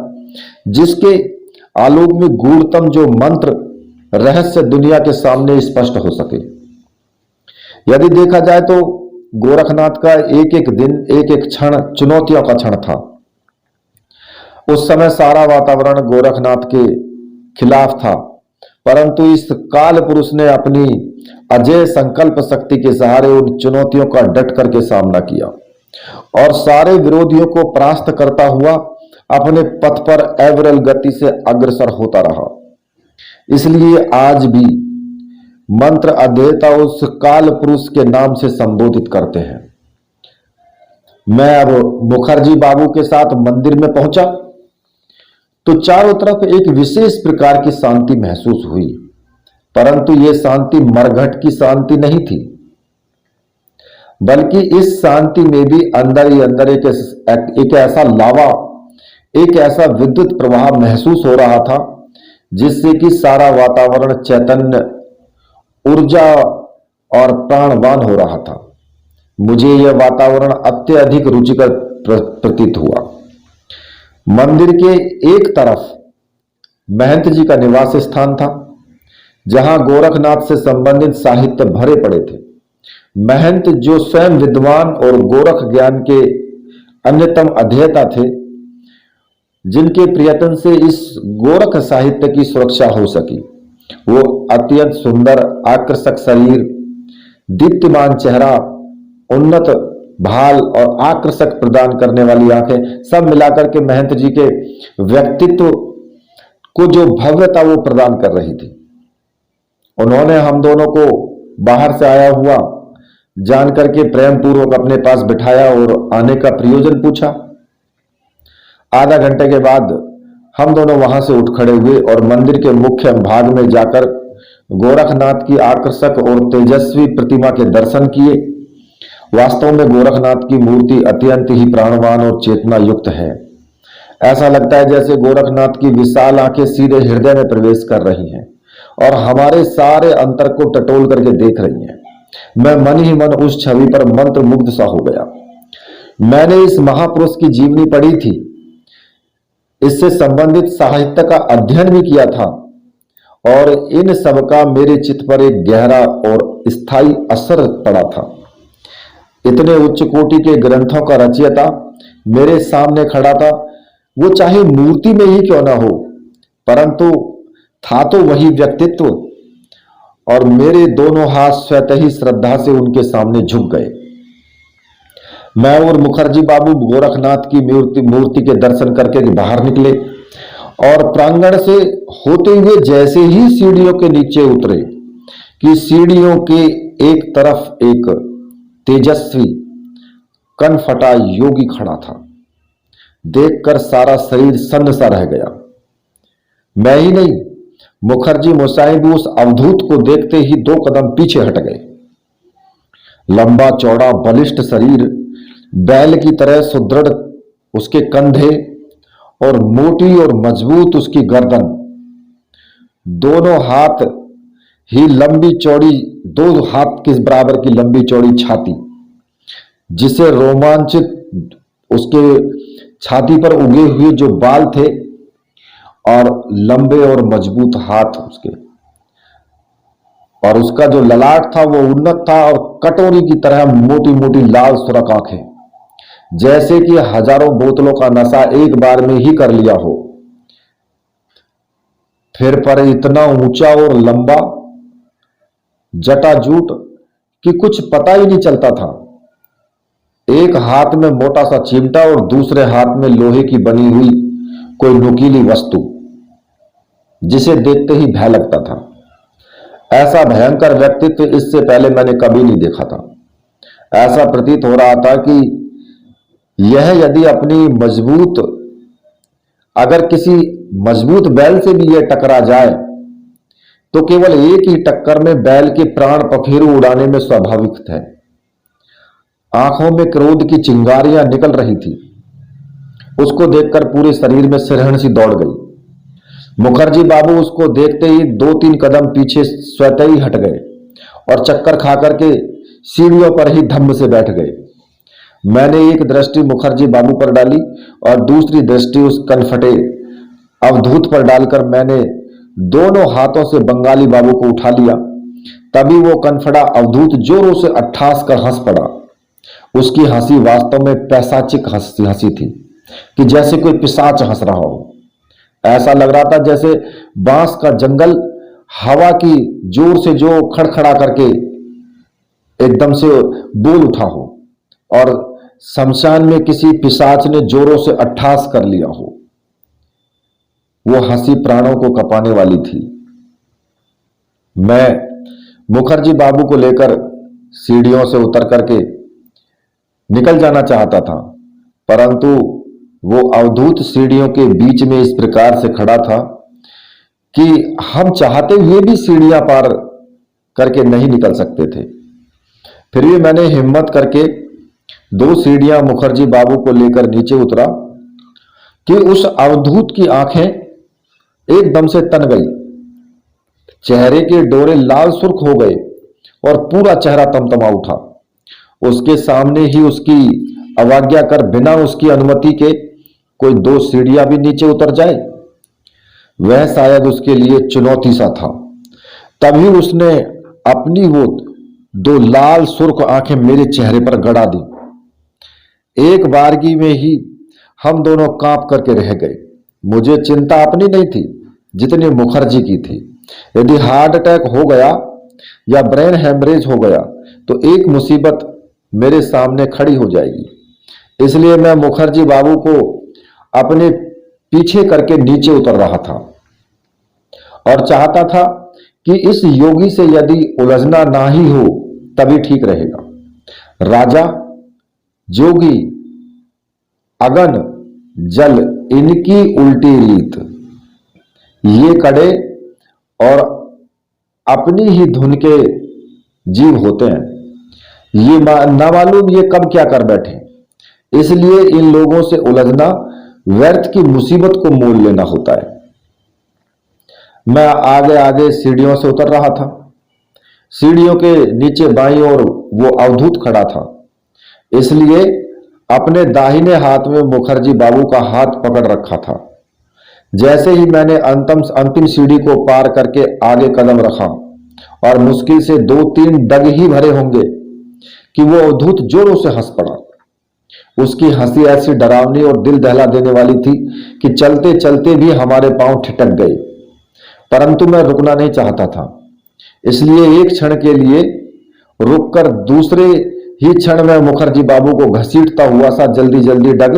A: जिसके आलोक में गूढ़तम जो मंत्र रहस्य दुनिया के सामने स्पष्ट हो सके। यदि देखा जाए तो गोरखनाथ का एक एक दिन, एक एक क्षण चुनौतियों का क्षण था। उस समय सारा वातावरण गोरखनाथ के खिलाफ था, परंतु इस काल पुरुष ने अपनी अजय संकल्प शक्ति के सहारे उन चुनौतियों का डट करके सामना किया, और सारे विरोधियों को परास्त करता हुआ अपने पथ पर अविरल गति से अग्रसर होता रहा। इसलिए आज भी मंत्र अध्येता उस काल पुरुष के नाम से संबोधित करते हैं। मैं अब मुखर्जी बाबू के साथ मंदिर में पहुंचा तो चारों तरफ एक विशेष प्रकार की शांति महसूस हुई, परंतु यह शांति मरघट की शांति नहीं थी, बल्कि इस शांति में भी अंदर ही अंदर एक ऐसा लावा, एक ऐसा विद्युत प्रवाह महसूस हो रहा था जिससे कि सारा वातावरण चैतन्य, ऊर्जा और प्राणवान हो रहा था। मुझे यह वातावरण अत्यधिक रुचिकर प्रतीत हुआ। मंदिर के एक तरफ महंत जी का निवास स्थान था, जहां गोरखनाथ से संबंधित साहित्य भरे पड़े थे। महंत जो स्वयं विद्वान और गोरख ज्ञान के अन्यतम अध्येता थे, जिनके प्रयत्न से इस गोरख साहित्य की सुरक्षा हो सकी। वो अत्यंत सुंदर, आकर्षक शरीर, दीप्तिमान चेहरा, उन्नत भाल और आकर्षक प्रदान करने वाली आंखें, सब मिलाकर के महंत जी के व्यक्तित्व को जो भव्यता वो प्रदान कर रही थी। उन्होंने हम दोनों को बाहर से आया हुआ जान करके प्रेम पूर्वक अपने पास बिठाया और आने का प्रयोजन पूछा। आधा घंटे के बाद हम दोनों वहां से उठ खड़े हुए और मंदिर के मुख्य भाग में जाकर गोरखनाथ की आकर्षक और तेजस्वी प्रतिमा के दर्शन किए। वास्तव में गोरखनाथ की मूर्ति अत्यंत ही प्राणवान और चेतना युक्त है। ऐसा लगता है जैसे गोरखनाथ की विशाल आंखें सीधे हृदय में प्रवेश कर रही हैं और हमारे सारे अंतर को टटोल करके देख रही हैं। मैं मन ही मन उस छवि पर मंत्र मुग्ध सा हो गया। मैंने इस महापुरुष की जीवनी पढ़ी थी, इससे संबंधित साहित्य का अध्ययन भी किया था, और इन सब का मेरे चित्त पर एक गहरा और स्थायी असर पड़ा था। इतने उच्च कोटि के ग्रंथों का रचयिता मेरे सामने खड़ा था। वो चाहे मूर्ति में ही क्यों ना हो, परंतु था तो वही व्यक्तित्व, और मेरे दोनों हाथ स्वतः ही श्रद्धा से उनके सामने झुक गए। मैं और मुखर्जी बाबू गोरखनाथ की मूर्ति के दर्शन करके बाहर निकले और प्रांगण से होते हुए जैसे ही सीढ़ियों के नीचे उतरे कि सीढ़ियों के एक तरफ एक तेजस्वी कनफटा योगी खड़ा था, देखकर सारा शरीर सन्न सा रह गया। मैं ही नहीं, मुखर्जी मुसाई भी उस अवधूत को देखते ही 2 कदम पीछे हट गए। लंबा चौड़ा बलिष्ठ शरीर, बैल की तरह सुदृढ़ उसके कंधे और मोटी और मजबूत उसकी गर्दन, दोनों हाथ ही लंबी चौड़ी, 2 हाथ के बराबर की लंबी चौड़ी छाती, जिसे रोमांचित उसके छाती पर उगे हुए जो बाल थे और लंबे और मजबूत हाथ उसके, और उसका जो ललाट था वो उन्नत था और कटोरी की तरह मोटी मोटी लाल सुरख आंखें, जैसे कि हजारों बोतलों का नशा एक बार में ही कर लिया हो। फिर पर इतना ऊंचा और लंबा, जटाजूट कि कुछ पता ही नहीं चलता था। एक हाथ में मोटा सा चिमटा और दूसरे हाथ में लोहे की बनी हुई कोई नुकीली वस्तु, जिसे देखते ही भय लगता था। ऐसा भयंकर व्यक्तित्व इससे पहले मैंने कभी नहीं देखा था। ऐसा प्रतीत हो रहा था कि यह यदि अपनी अगर किसी मजबूत बैल से भी यह टकरा जाए तो केवल एक ही टक्कर में बैल के प्राण पखेरु उड़ाने में स्वाभाविक थे। आंखों में क्रोध की चिंगारियां निकल रही थी। उसको देखकर पूरे शरीर में सिरहन सी दौड़ गई। मुखर्जी बाबू उसको देखते ही 2-3 कदम पीछे स्वतः ही हट गए और चक्कर खा करके सीढ़ियों पर ही धम्म से बैठ गए। मैंने एक दृष्टि मुखर्जी बाबू पर डाली और दूसरी दृष्टि उस कनफटे अवधूत पर डालकर मैंने दोनों हाथों से बंगाली बाबू को उठा लिया। तभी वो कनफड़ा अवधूत जोरों से अट्ठास कर हंस पड़ा। उसकी हंसी वास्तव में पैशाचिक हंसी थी कि जैसे कोई पिशाच हंस रहा हो। ऐसा लग रहा था जैसे बांस का जंगल हवा की जोर से जो खड़खड़ा करके एकदम से बोल उठा हो और शमशान में किसी पिशाच ने जोरों से अट्ठास कर लिया हो। वो हंसी प्राणों को कपाने वाली थी। मैं मुखर्जी बाबू को लेकर सीढ़ियों से उतर करके निकल जाना चाहता था, परंतु वो अवधूत सीढ़ियों के बीच में इस प्रकार से खड़ा था कि हम चाहते हुए भी सीढ़ियां पार करके नहीं निकल सकते थे। फिर भी मैंने हिम्मत करके 2 सीढ़ियां मुखर्जी बाबू को लेकर नीचे उतरा कि उस अवधूत की आंखें एकदम से तन गई। चेहरे के डोरे लाल सुर्ख हो गए और पूरा चेहरा तमतमा उठा। उसके सामने ही उसकी अवज्ञा कर बिना उसकी अनुमति के कोई 2 सीढ़ियां भी नीचे उतर जाए, वह शायद उसके लिए चुनौती सा था। तभी उसने अपनी वो 2 लाल सुर्ख आंखें मेरे चेहरे पर गड़ा दी। एक बारगी में ही हम दोनों कांप करके रह गए। मुझे चिंता अपनी नहीं थी जितनी मुखर्जी की थी। यदि हार्ट अटैक हो गया या ब्रेन हेमरेज हो गया तो एक मुसीबत मेरे सामने खड़ी हो जाएगी। इसलिए मैं मुखर्जी बाबू को अपने पीछे करके नीचे उतर रहा था और चाहता था कि इस योगी से यदि उलझना ना ही हो तभी ठीक रहेगा। राजा, जोगी, अगन, जल, इनकी उल्टी रीत, ये कड़े और अपनी ही धुन के जीव होते हैं। ये ना मालूम ये कब क्या कर बैठे। इसलिए इन लोगों से उलझना व्यर्थ की मुसीबत को मोल लेना होता है। मैं आगे आगे सीढ़ियों से उतर रहा था। सीढ़ियों के नीचे बाईं ओर वो अवधूत खड़ा था, इसलिए अपने दाहिने हाथ में मुखर्जी बाबू का हाथ पकड़ रखा था। जैसे ही मैंने अंतिम सीढ़ी को पार करके आगे कदम रखा और मुश्किल से 2-3 डग ही भरे होंगे कि वो अवधूत जोरों से हंस पड़ा। उसकी हंसी ऐसी डरावनी और दिल दहला देने वाली थी कि चलते चलते भी हमारे पांव ठिठक गए। परंतु मैं रुकना नहीं चाहता था, इसलिए एक क्षण के लिए रुककर दूसरे ही क्षण में मुखर्जी बाबू को घसीटता हुआ सा जल्दी जल्दी डग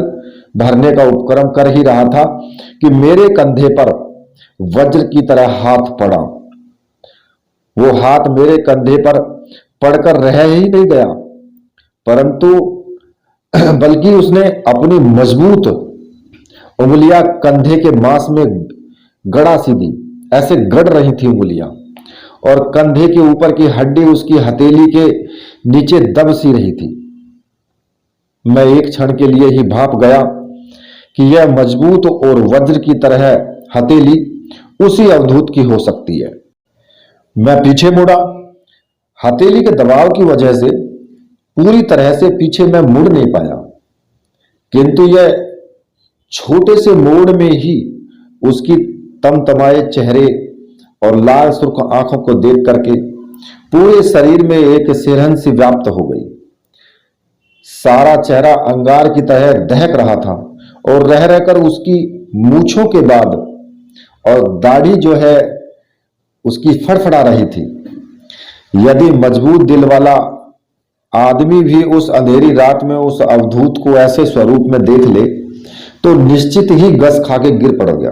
A: भरने का उपक्रम कर ही रहा था कि मेरे कंधे पर वज्र की तरह हाथ पड़ा। वो हाथ मेरे कंधे पर पड़कर रह ही नहीं गया, परंतु बल्कि उसने अपनी मजबूत उंगलियां कंधे के मांस में गड़ा सी दी, ऐसे गड़ रही थी उंगलियां, और कंधे के ऊपर की हड्डी उसकी हथेली के नीचे दब सी रही थी। मैं एक क्षण के लिए ही भाप गया कि यह मजबूत और वज्र की तरह हथेली उसी अवधूत की हो सकती है। मैं पीछे मुड़ा। हथेली के दबाव की वजह से पूरी तरह से पीछे मैं मुड़ नहीं पाया, किंतु यह छोटे से मोड़ में ही उसकी तमतमाए चेहरे और लाल सुर्ख आंखों को देख करके पूरे शरीर में एक सिरहन सी व्याप्त हो गई। सारा चेहरा अंगार की तरह दहक रहा था और रह रहकर उसकी मूछों के बाद और दाढ़ी जो है उसकी फड़फड़ा रही थी। यदि मजबूत दिल वाला आदमी भी उस अंधेरी रात में उस अवधूत को ऐसे स्वरूप में देख ले तो निश्चित ही गस खा के गिर पड़ेगा।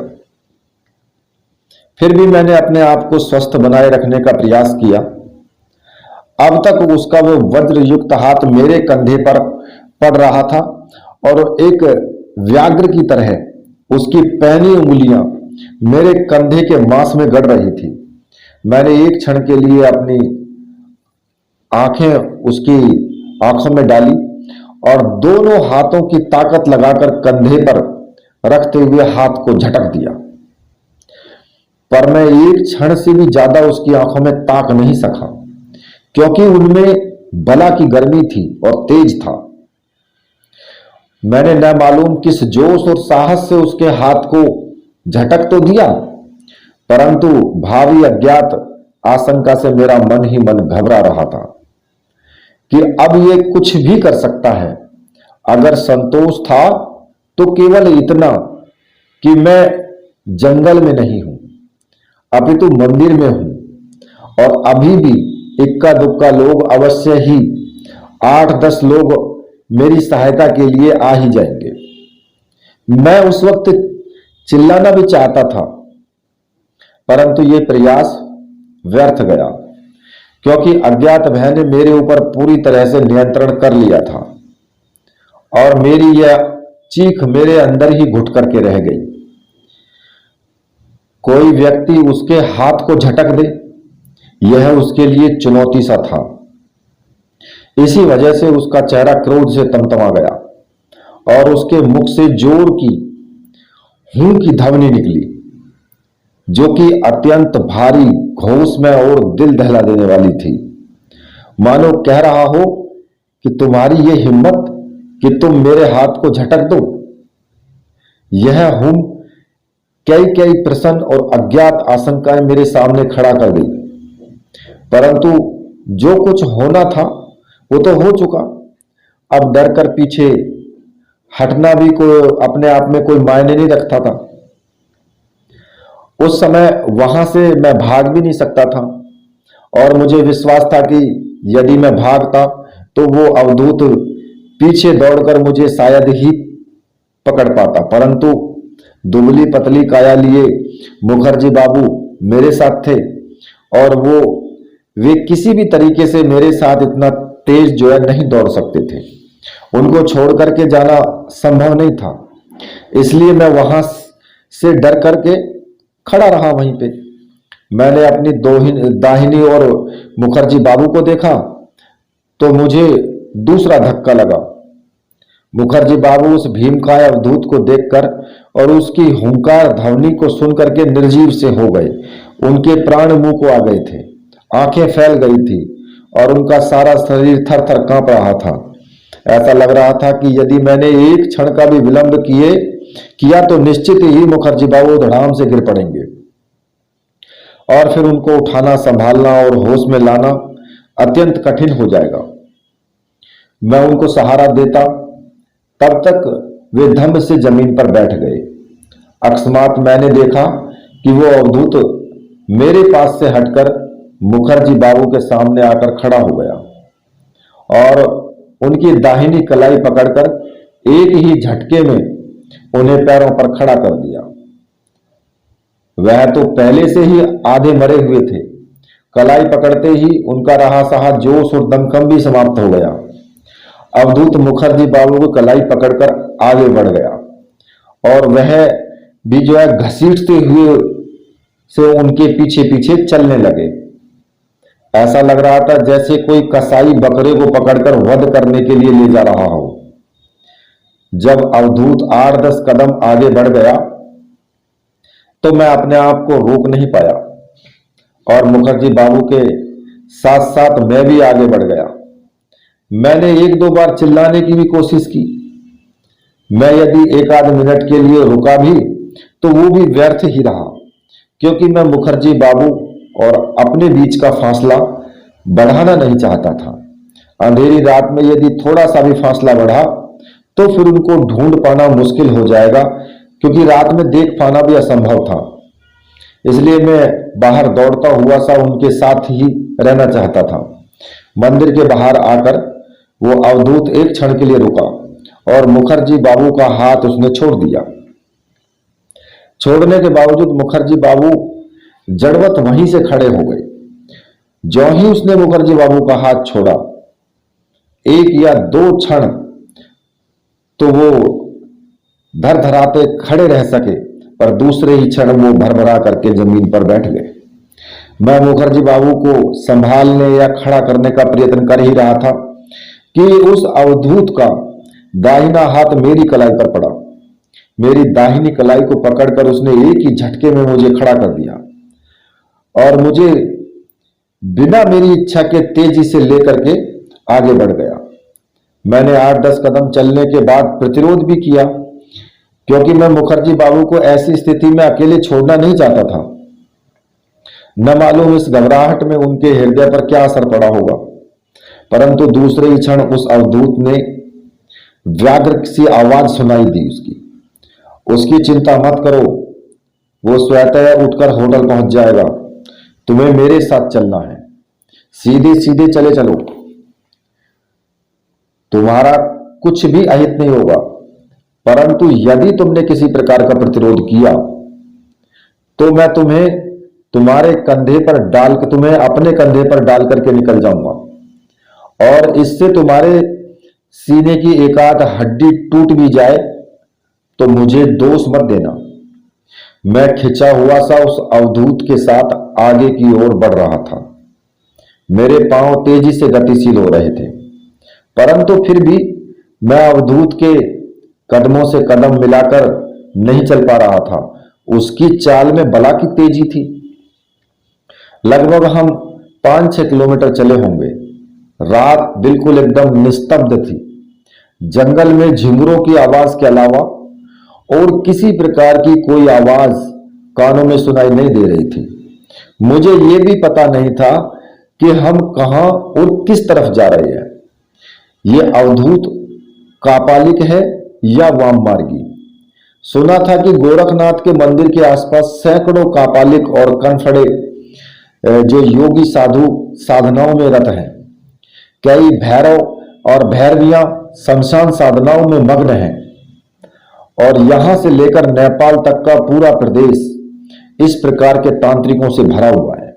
A: फिर भी मैंने अपने आप को स्वस्थ बनाए रखने का प्रयास किया। अब तक उसका वो वज्र युक्त हाथ मेरे कंधे पर पड़ रहा था और एक व्याघ्र की तरह उसकी पैनी उंगलियां मेरे कंधे के मांस में गड़ रही थी। मैंने एक क्षण के लिए अपनी आंखें उसकी आंखों में डाली और दोनों हाथों की ताकत लगाकर कंधे पर रखते हुए हाथ को झटक दिया, पर मैं एक क्षण से भी ज्यादा उसकी आंखों में ताक नहीं सका, क्योंकि उनमें बला की गर्मी थी और तेज था। मैंने न मालूम किस जोश और साहस से उसके हाथ को झटक तो दिया, परंतु भावी अज्ञात आशंका से मेरा मन ही मन घबरा रहा था कि अब ये कुछ भी कर सकता है। अगर संतोष था तो केवल इतना कि मैं जंगल में नहीं हूं, अपितु मंदिर में हूं, और अभी भी इक्का दुक्का लोग अवश्य ही 8-10 लोग मेरी सहायता के लिए आ ही जाएंगे। मैं उस वक्त चिल्लाना भी चाहता था, परंतु यह प्रयास व्यर्थ गया, क्योंकि अज्ञात भय ने मेरे ऊपर पूरी तरह से नियंत्रण कर लिया था और मेरी यह चीख मेरे अंदर ही घुट करके रह गई। कोई व्यक्ति उसके हाथ को झटक दे, यह उसके लिए चुनौती सा था। इसी वजह से उसका चेहरा क्रोध से तमतमा गया और उसके मुख से जोर की हूं की ध्वनि निकली, जो कि अत्यंत भारी, घोषमय और दिल दहला देने वाली थी। मानो कह रहा हो कि तुम्हारी ये हिम्मत कि तुम मेरे हाथ को झटक दो। यह हूं कई कई प्रश्न और अज्ञात आशंकाएं मेरे सामने खड़ा कर गई, परंतु जो कुछ होना था वो तो हो चुका। अब डर कर पीछे हटना भी कोई अपने आप में कोई मायने नहीं रखता था। उस समय वहां से मैं भाग भी नहीं सकता था और मुझे विश्वास था कि यदि मैं भागता तो वो अवधूत पीछे दौड़कर मुझे शायद ही पकड़ पाता, परंतु दुबली पतली काया लिए मुखर्जी बाबू मेरे साथ थे और वे किसी भी तरीके से मेरे साथ इतना तेज जो है नहीं दौड़ सकते थे। उनको छोड़ करके जाना संभव नहीं था, इसलिए मैं वहां से डर करके खड़ा रहा वहीं पे। मैंने अपनी दाहिनी और मुखर्जी बाबू को देखा तो मुझे दूसरा धक्का लगा। मुखर्जी बाबू उस भीमकाय अवधूत को देखकर और उसकी हुंकार ध्वनि को सुनकर के निर्जीव से हो गए। उनके प्राण मुंह को आ गए थे, आंखें फैल गई थी और उनका सारा शरीर थर थर कांप रहा था। ऐसा लग रहा था कि यदि मैंने एक क्षण का भी विलंब किया तो निश्चित ही मुखर्जी बाबू धड़ाम से गिर पड़ेंगे और फिर उनको उठाना, संभालना और होश में लाना अत्यंत कठिन हो जाएगा। मैं उनको सहारा देता, तब तक वे धम्म से जमीन पर बैठ गए। अकस्मात मैंने देखा कि वो अवधूत मेरे पास से हटकर मुखर्जी बाबू के सामने आकर खड़ा हो गया और उनकी दाहिनी कलाई पकड़कर एक ही झटके में उन्हें पैरों पर खड़ा कर दिया। वह तो पहले से ही आधे मरे हुए थे। कलाई पकड़ते ही उनका रहा सहा जोश और दमखम भी समाप्त हो गया। अवधूत मुखर्जी बाबू को कलाई पकड़कर आगे बढ़ गया और वह भी जो है घसीटते हुए से उनके पीछे पीछे चलने लगे। ऐसा लग रहा था जैसे कोई कसाई बकरे को पकड़कर वध करने के लिए ले जा रहा हो। जब अवधूत 8-10 कदम आगे बढ़ गया तो मैं अपने आप को रोक नहीं पाया और मुखर्जी बाबू के साथ साथ मैं भी आगे बढ़ गया। मैंने 1-2 बार चिल्लाने की भी कोशिश की। मैं यदि 1 आध मिनट के लिए रुका भी तो वो भी व्यर्थ ही रहा, क्योंकि मैं मुखर्जी बाबू और अपने बीच का फासला बढ़ाना नहीं चाहता था। अंधेरी रात में यदि थोड़ा सा भी फासला बढ़ा तो फिर उनको ढूंढ पाना मुश्किल हो जाएगा, क्योंकि रात में देख पाना भी असंभव था। इसलिए मैं बाहर दौड़ता हुआ सा उनके साथ ही रहना चाहता था। मंदिर के बाहर आकर वो अवधूत एक क्षण के लिए रुका और मुखर्जी बाबू का हाथ उसने छोड़ दिया। छोड़ने के बावजूद मुखर्जी बाबू जड़वत वहीं से खड़े हो गए। जो ही उसने मुखर्जी बाबू का हाथ छोड़ा, 1 या 2 क्षण तो वो धर धराते खड़े रह सके, पर दूसरे ही क्षण वो भरभरा करके जमीन पर बैठ गए। मैं मुखर्जी बाबू को संभालने या खड़ा करने का प्रयत्न कर ही रहा था कि उस अवधूत का दाहिना हाथ मेरी कलाई पर पड़ा। मेरी दाहिनी कलाई को पकड़कर उसने एक ही झटके में मुझे खड़ा कर दिया और मुझे बिना मेरी इच्छा के तेजी से लेकर के आगे बढ़ गया। मैंने 8-10 कदम चलने के बाद प्रतिरोध भी किया, क्योंकि मैं मुखर्जी बाबू को ऐसी स्थिति में अकेले छोड़ना नहीं चाहता था। न मालूम इस घबराहट में उनके हृदय पर क्या असर पड़ा होगा, परंतु दूसरे ही क्षण उस अवधूत ने व्याघ्र सी आवाज सुनाई दी उसकी चिंता मत करो, वो स्वतः उठकर होटल पहुंच जाएगा। तुम्हें मेरे साथ चलना है, सीधे सीधे चले चलो, तुम्हारा कुछ भी अहित नहीं होगा। परंतु यदि तुमने किसी प्रकार का प्रतिरोध किया तो मैं तुम्हें तुम्हारे कंधे पर तुम्हें अपने कंधे पर डाल करके निकल जाऊंगा, और इससे तुम्हारे सीने की 1 आध हड्डी टूट भी जाए तो मुझे दोष मत देना। मैं खिंचा हुआ सा उस अवधूत के साथ आगे की ओर बढ़ रहा था। मेरे पांव तेजी से गतिशील हो रहे थे, परंतु फिर भी मैं अवधूत के कदमों से कदम मिलाकर नहीं चल पा रहा था। उसकी चाल में बला की तेजी थी। लगभग हम 5-6 किलोमीटर चले होंगे। रात बिल्कुल एकदम निस्तब्ध थी। जंगल में झिंगुरों की आवाज के अलावा और किसी प्रकार की कोई आवाज कानों में सुनाई नहीं दे रही थी। मुझे यह भी पता नहीं था कि हम कहां और किस तरफ जा रहे हैं। यह अवधूत कापालिक है या वाममार्गी। सुना था कि गोरखनाथ के मंदिर के आसपास सैकड़ों कापालिक और कनफड़े जो योगी साधु साधनाओं में रत हैं। कई भैरव और भैरवियां शमशान साधनाओं में मग्न हैं, और यहां से लेकर नेपाल तक का पूरा प्रदेश इस प्रकार के तांत्रिकों से भरा हुआ है,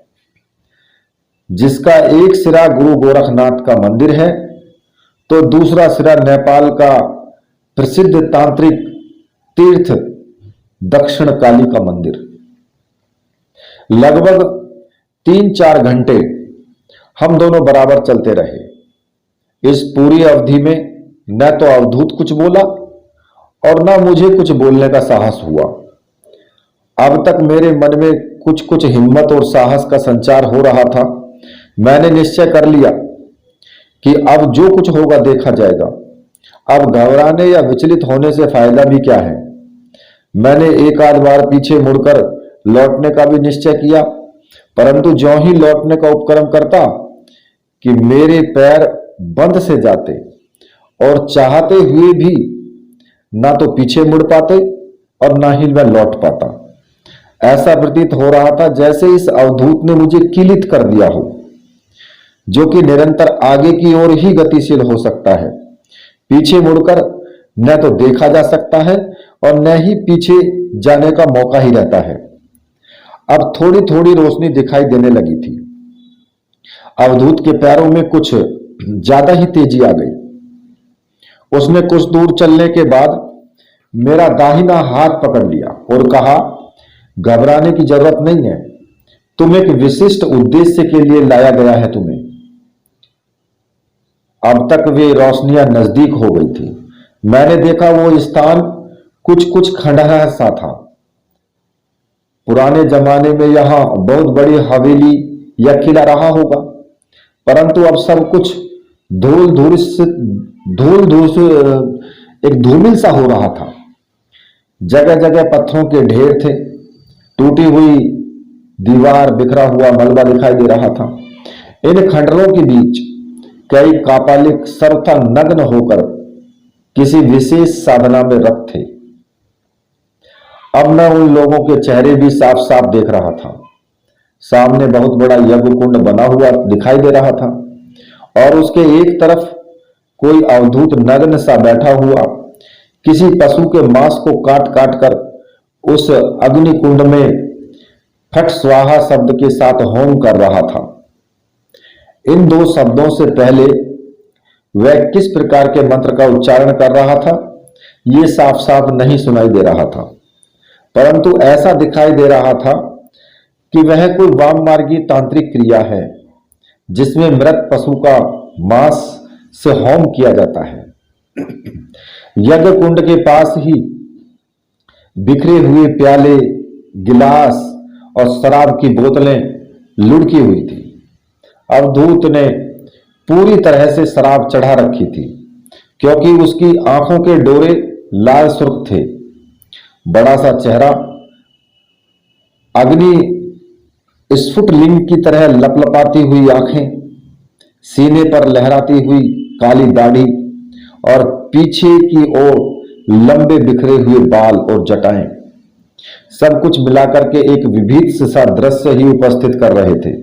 A: जिसका एक सिरा गुरु गोरखनाथ का मंदिर है तो दूसरा सिरा नेपाल का प्रसिद्ध तांत्रिक तीर्थ दक्षिण काली का मंदिर। लगभग 3-4 घंटे हम दोनों बराबर चलते रहे। इस पूरी अवधि में न तो अवधूत कुछ बोला और न मुझे कुछ बोलने का साहस हुआ। अब तक मेरे मन में कुछ कुछ हिम्मत और साहस का संचार हो रहा था। मैंने निश्चय कर लिया कि अब जो कुछ होगा देखा जाएगा। अब घबराने या विचलित होने से फायदा भी क्या है। मैंने 1 आध बार पीछे मुड़कर लौटने का भी निश्चय किया, परंतु ज्यों ही लौटने का उपक्रम करता कि मेरे पैर बंद से जाते और चाहते हुए भी ना तो पीछे मुड़ पाते और ना ही मैं लौट पाता। ऐसा प्रतीत हो रहा था जैसे इस अवधूत ने मुझे किलित कर दिया हो, जो कि निरंतर आगे की ओर ही गतिशील हो सकता है। पीछे मुड़कर न तो देखा जा सकता है और न ही पीछे जाने का मौका ही रहता है। अब थोड़ी थोड़ी रोशनी दिखाई देने लगी थी। अवधूत के पैरों में कुछ ज्यादा ही तेजी आ गई। उसने कुछ दूर चलने के बाद मेरा दाहिना हाथ पकड़ लिया और कहा, घबराने की जरूरत नहीं है, तुम एक विशिष्ट उद्देश्य के लिए लाया गया है तुम्हें। अब तक वे रोशनियां नजदीक हो गई थी। मैंने देखा वो स्थान कुछ कुछ खंडहर सा था। पुराने जमाने में यहां बहुत बड़ी हवेली या किला रहा होगा, परंतु अब सब कुछ धूल धूल से धूल धूल से एक धूमिल सा हो रहा था। जगह जगह पत्थरों के ढेर थे, टूटी हुई दीवार, बिखरा हुआ मलबा दिखाई दे रहा था। इन खंडरों के बीच कई कापालिक सर्वथा नग्न होकर किसी विशेष साधना में रत थे। अब मैं उन लोगों के चेहरे भी साफ साफ देख रहा था। सामने बहुत बड़ा यज्ञ कुंड बना हुआ दिखाई दे रहा था और उसके एक तरफ कोई अवधूत नग्न सा बैठा हुआ किसी पशु के मांस को काट काट कर उस अग्नि कुंड में फट स्वाहा शब्द के साथ होम कर रहा था। इन दो शब्दों से पहले वह किस प्रकार के मंत्र का उच्चारण कर रहा था यह साफ साफ नहीं सुनाई दे रहा था, परंतु ऐसा दिखाई दे रहा था कि वह कोई वाम मार्गी तांत्रिक क्रिया है जिसमें मृत पशु का मांस से होम किया जाता है। यज्ञ कुंड के पास ही बिखरे हुए प्याले, गिलास और शराब की बोतलें लुढ़की हुई थी। अवधूत ने पूरी तरह से शराब चढ़ा रखी थी क्योंकि उसकी आंखों के डोरे लाल सुर्ख थे। बड़ा सा चेहरा, अग्नि स्फुटलिंग की तरह लपलपाती हुई आंखें, सीने पर लहराती हुई काली दाढ़ी और पीछे की ओर लंबे बिखरे हुए बाल और जटाएं, सब कुछ मिलाकर के एक विभीत सा दृश्य ही उपस्थित कर रहे थे।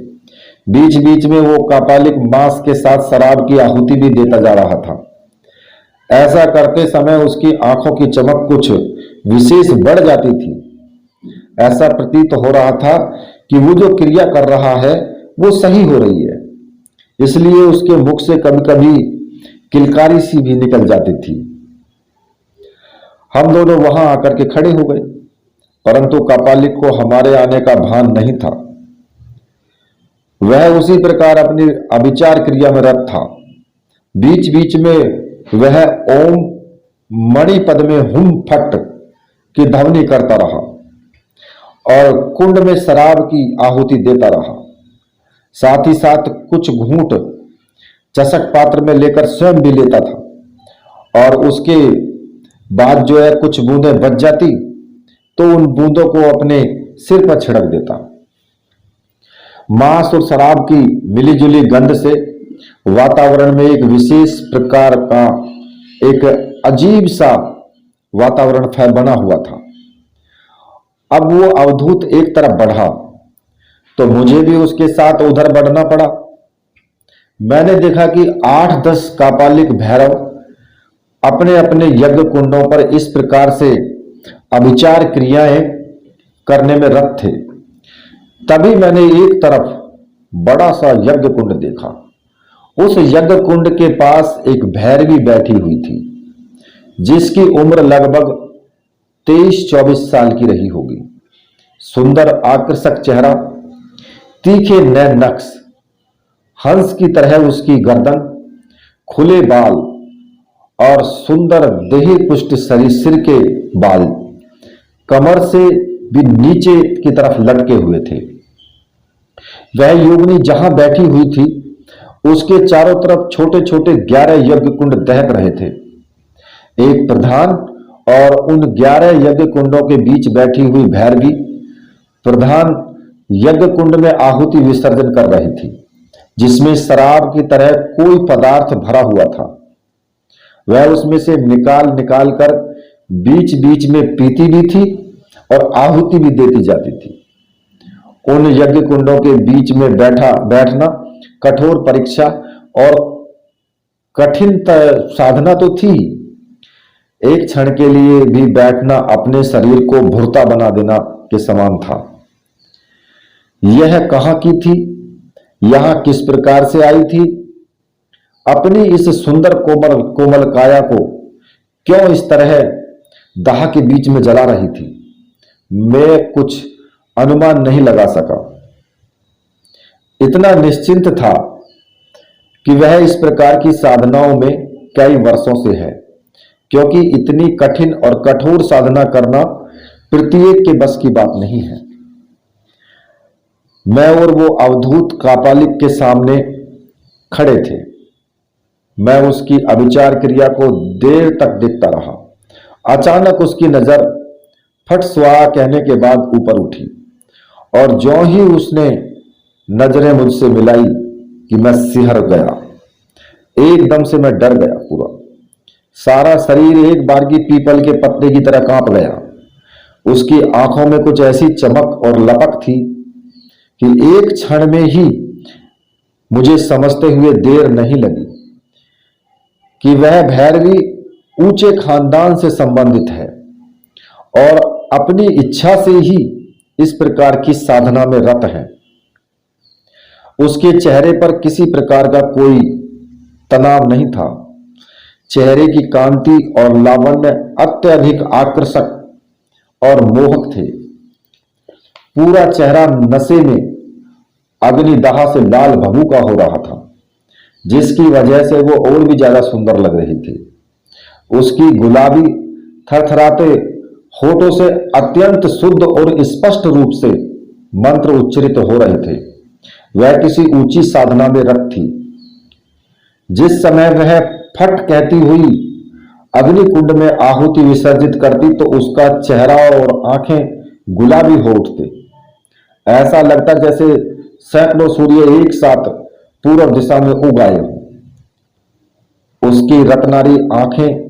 A: बीच बीच में वो कापालिक मांस के साथ शराब की आहुति भी देता जा रहा था। ऐसा करते समय उसकी आंखों की चमक कुछ विशेष बढ़ जाती थी। ऐसा प्रतीत हो रहा था कि वो जो क्रिया कर रहा है वो सही हो रही है, इसलिए उसके मुख से कभी कभी किलकारी सी भी निकल जाती थी। हम दोनों वहां आकर के खड़े हो गए, परंतु कापालिक को हमारे आने का भान नहीं था। वह उसी प्रकार अपनी अभिचार क्रिया में रत था। बीच बीच में वह ओम मणिपद में हुम फट की ध्वनि करता रहा और कुंड में शराब की आहुति देता रहा। साथ ही साथ कुछ घूंट चषक पात्र में लेकर स्वयं भी लेता था और उसके बाद जो है कुछ बूंदें बच जाती तो उन बूंदों को अपने सिर पर छिड़क देता। मांस और शराब की मिलीजुली गंध से वातावरण में एक विशेष प्रकार का एक अजीब सा वातावरण बना हुआ था। अब वो अवधूत एक तरफ बढ़ा तो मुझे भी उसके साथ उधर बढ़ना पड़ा। मैंने देखा कि 8-10 कापालिक भैरव अपने अपने यज्ञ कुंडों पर इस प्रकार से अभिचार क्रियाएं करने में रत थे। तभी मैंने एक तरफ बड़ा सा यज्ञ कुंड देखा। उस यज्ञ कुंड के पास एक भैरवी बैठी हुई थी जिसकी उम्र लगभग 23-24 साल की रही होगी। सुंदर आकर्षक चेहरा, तीखे नैन नक्श, हंस की तरह उसकी गर्दन, खुले बाल और सुंदर देही पुष्ट शरीर, सिर के बाल कमर से भी नीचे की तरफ लटके हुए थे। वह योगिनी जहां बैठी हुई थी उसके चारों तरफ छोटे छोटे 11 यज्ञ कुंड दहक रहे थे। एक प्रधान और उन 11 यज्ञ कुंडों के बीच बैठी हुई भैरवी प्रधान यज्ञ कुंड में आहुति विसर्जन कर रही थी जिसमें शराब की तरह कोई पदार्थ भरा हुआ था। वह उसमें से निकाल निकाल कर बीच बीच में पीती भी थी और आहुति भी देती जाती थी। उन यज्ञ कुंडों के बीच में बैठना कठोर परीक्षा और कठिन साधना तो थी। एक क्षण के लिए भी बैठना अपने शरीर को भुरता बना देना के समान था। यह कहां की थी, यहां किस प्रकार से आई थी, अपनी इस सुंदर कोमल काया को क्यों इस तरह दाह के बीच में जला रही थी। मैं कुछ अनुमान नहीं लगा सका। इतना निश्चिंत था कि वह इस प्रकार की साधनाओं में कई वर्षों से है, क्योंकि इतनी कठिन और कठोर साधना करना प्रत्येक के बस की बात नहीं है। मैं और वो अवधूत कापालिक के सामने खड़े थे। मैं उसकी अविचार क्रिया को देर तक देखता रहा। अचानक उसकी नजर फट स्वाहा कहने के बाद ऊपर उठी, और ज्यों ही उसने नजरें मुझसे मिलाई कि मैं सिहर गया। एकदम से मैं डर गया। पूरा सारा शरीर एक बार की पीपल के पत्ते की तरह कांप गया। उसकी आंखों में कुछ ऐसी चमक और लपक थी कि एक क्षण में ही मुझे समझते हुए देर नहीं लगी कि वह भैरवी ऊंचे खानदान से संबंधित है और अपनी इच्छा से ही इस प्रकार की साधना में रत है। उसके चेहरे पर किसी प्रकार का कोई तनाव नहीं था। चेहरे की कांति और लावण्य अत्यधिक आकर्षक और मोहक थे। पूरा चेहरा नशे में अग्निदाह से लाल भभूका हो रहा था, जिसकी वजह से वो और भी ज्यादा सुंदर लग रही थी। उसकी गुलाबी थरथराते होठों से अत्यंत शुद्ध और स्पष्ट रूप से मंत्र उच्चरित हो रहे थे। वह किसी ऊंची साधना में रत थी। जिस समय वह फट कहती हुई अग्निकुंड में आहुति विसर्जित करती तो उसका चेहरा और आंखें गुलाबी हो उठते। ऐसा लगता जैसे सैकड़ों सूर्य एक साथ पूर्व दिशा में उग आए हों। उसकी रत्नारी आंखें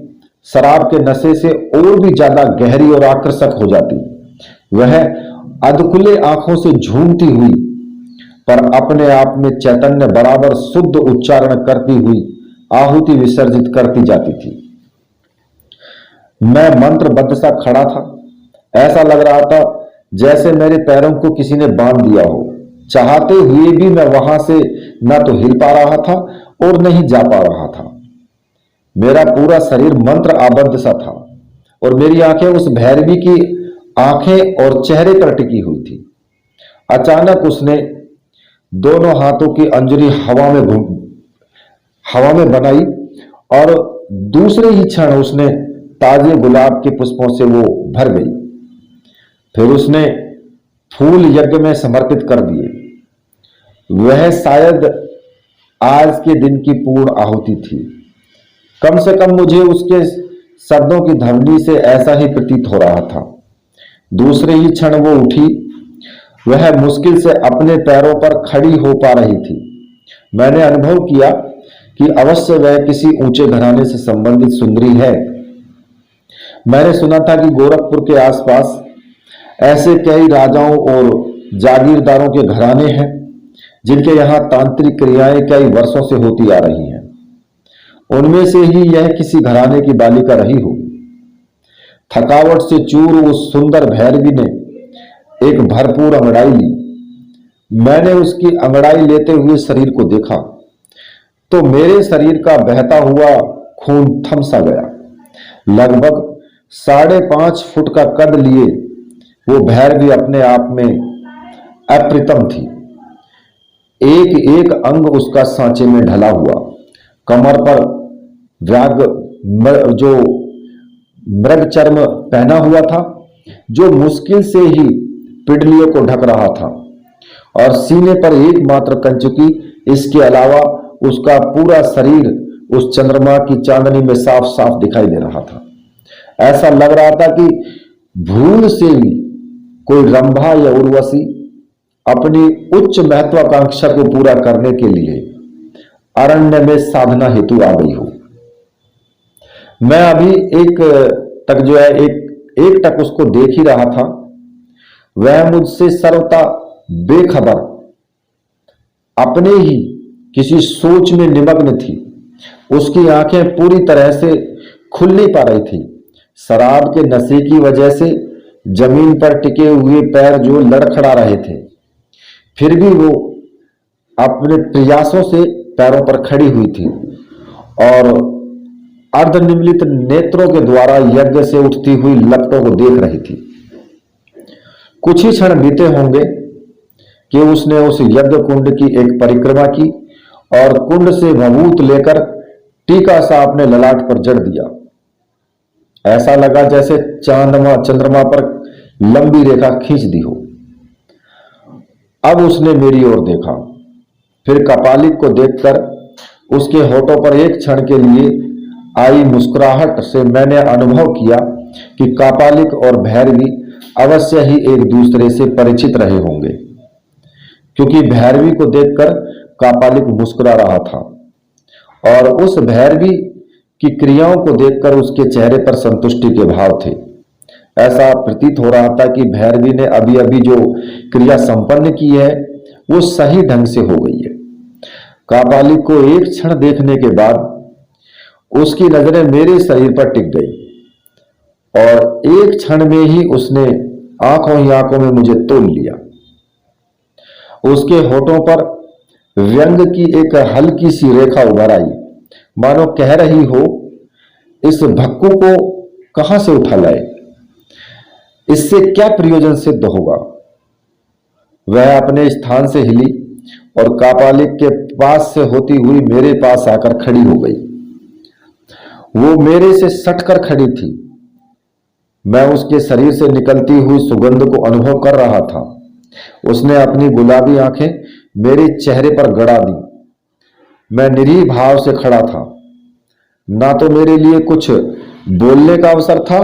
A: शराब के नशे से और भी ज्यादा गहरी और आकर्षक हो जाती। वह अधखुले आंखों से झूमती हुई पर अपने आप में चैतन्य बराबर शुद्ध उच्चारण करती हुई आहुति विसर्जित करती जाती थी। मैं मंत्रबद्ध सा खड़ा था। ऐसा लग रहा था जैसे मेरे पैरों को किसी ने बांध दिया हो। चाहते हुए भी मैं वहां से न तो हिल पा रहा था और न ही जा पा रहा था। मेरा पूरा शरीर मंत्र आबद्ध सा था और मेरी आंखें उस भैरवी की आंखें और चेहरे पर टिकी हुई थी। अचानक उसने दोनों हाथों की अंजलि हवा में बनाई और दूसरे ही क्षण उसने ताजे गुलाब के पुष्पों से वो भर गई। फिर उसने फूल यज्ञ में समर्पित कर दिए। वह शायद आज के दिन की पूर्ण आहुति थी। कम से कम मुझे उसके शब्दों की ध्वनि से ऐसा ही प्रतीत हो रहा था। दूसरे ही क्षण वो उठी। वह मुश्किल से अपने पैरों पर खड़ी हो पा रही थी। मैंने अनुभव किया कि अवश्य वह किसी ऊंचे घराने से संबंधित सुंदरी है। मैंने सुना था कि गोरखपुर के आसपास ऐसे कई राजाओं और जागीरदारों के घराने हैं जिनके यहाँ तांत्रिक क्रियाएं कई वर्षों से होती आ रही हैं। उनमें से ही यह किसी घराने की बालिका रही होगी। थकावट से चूर उस सुंदर भैरवी ने एक भरपूर अंगड़ाई ली। मैंने उसकी अंगड़ाई लेते हुए शरीर को देखा तो मेरे शरीर का बहता हुआ खून थम सा गया। लगभग 5.5 फुट का कद लिए वो भैरवी अपने आप में अप्रतिम थी। एक एक अंग उसका सांचे में ढला हुआ। कमर पर जो मृग चर्म पहना हुआ था जो मुश्किल से ही पिंडलियों को ढक रहा था, और सीने पर एकमात्र कंचुकी। इसके अलावा उसका पूरा शरीर उस चंद्रमा की चांदनी में साफ साफ दिखाई दे रहा था। ऐसा लग रहा था कि भूल से भी कोई रंभा या उर्वशी अपनी उच्च महत्वाकांक्षा को पूरा करने के लिए अरण्य में साधना हेतु आ गई हो। मैं अभी एक टक उसको देख ही रहा था। वह मुझसे सर्वथा बेखबर अपने ही किसी सोच में निमग्न थी। उसकी आंखें पूरी तरह से खुल नहीं पा रही थी। शराब के नशे की वजह से जमीन पर टिके हुए पैर जो लड़खड़ा रहे थे, फिर भी वो अपने प्रयासों से पैरों पर खड़ी हुई थी और अर्धनिमीलित नेत्रों के द्वारा यज्ञ से उठती हुई लपटों को देख रही थी। कुछ ही क्षण बीते होंगे कि उसने उस यज्ञ कुंड की एक परिक्रमा की और कुंड से भभूत लेकर टीका सा अपने ललाट पर जड़ दिया। ऐसा लगा जैसे चंद्रमा पर लंबी रेखा खींच दी हो। अब उसने मेरी ओर देखा, फिर कपालिक को देखकर उसके होठों पर एक क्षण के लिए आई मुस्कुराहट से मैंने अनुभव किया कि कपालिक और भैरवी अवश्य ही एक दूसरे से परिचित रहे होंगे, क्योंकि भैरवी को देखकर कपालिक मुस्कुरा रहा था और उस भैरवी की क्रियाओं को देखकर उसके चेहरे पर संतुष्टि के भाव थे। ऐसा प्रतीत हो रहा था कि भैरवी ने अभी अभी जो क्रिया संपन्न की है वो सही ढंग से हो गई है। कपालिक को एक क्षण देखने के बाद उसकी नजरें मेरे शरीर पर टिक गई और एक क्षण में ही उसने आंखों ही आंखों में मुझे तोल लिया। उसके होठों पर व्यंग की एक हल्की सी रेखा उभर आई, मानो कह रही हो, इस भक्कू को कहां से उठा लाए, इससे क्या प्रयोजन सिद्ध होगा। वह अपने स्थान से हिली और कपालिक के पास से होती हुई मेरे पास आकर खड़ी हो गई। वो मेरे से सटकर खड़ी थी। मैं उसके शरीर से निकलती हुई सुगंध को अनुभव कर रहा था। उसने अपनी गुलाबी आंखें मेरे चेहरे पर गड़ा दी। मैं निरीह भाव से खड़ा था। ना तो मेरे लिए कुछ बोलने का अवसर था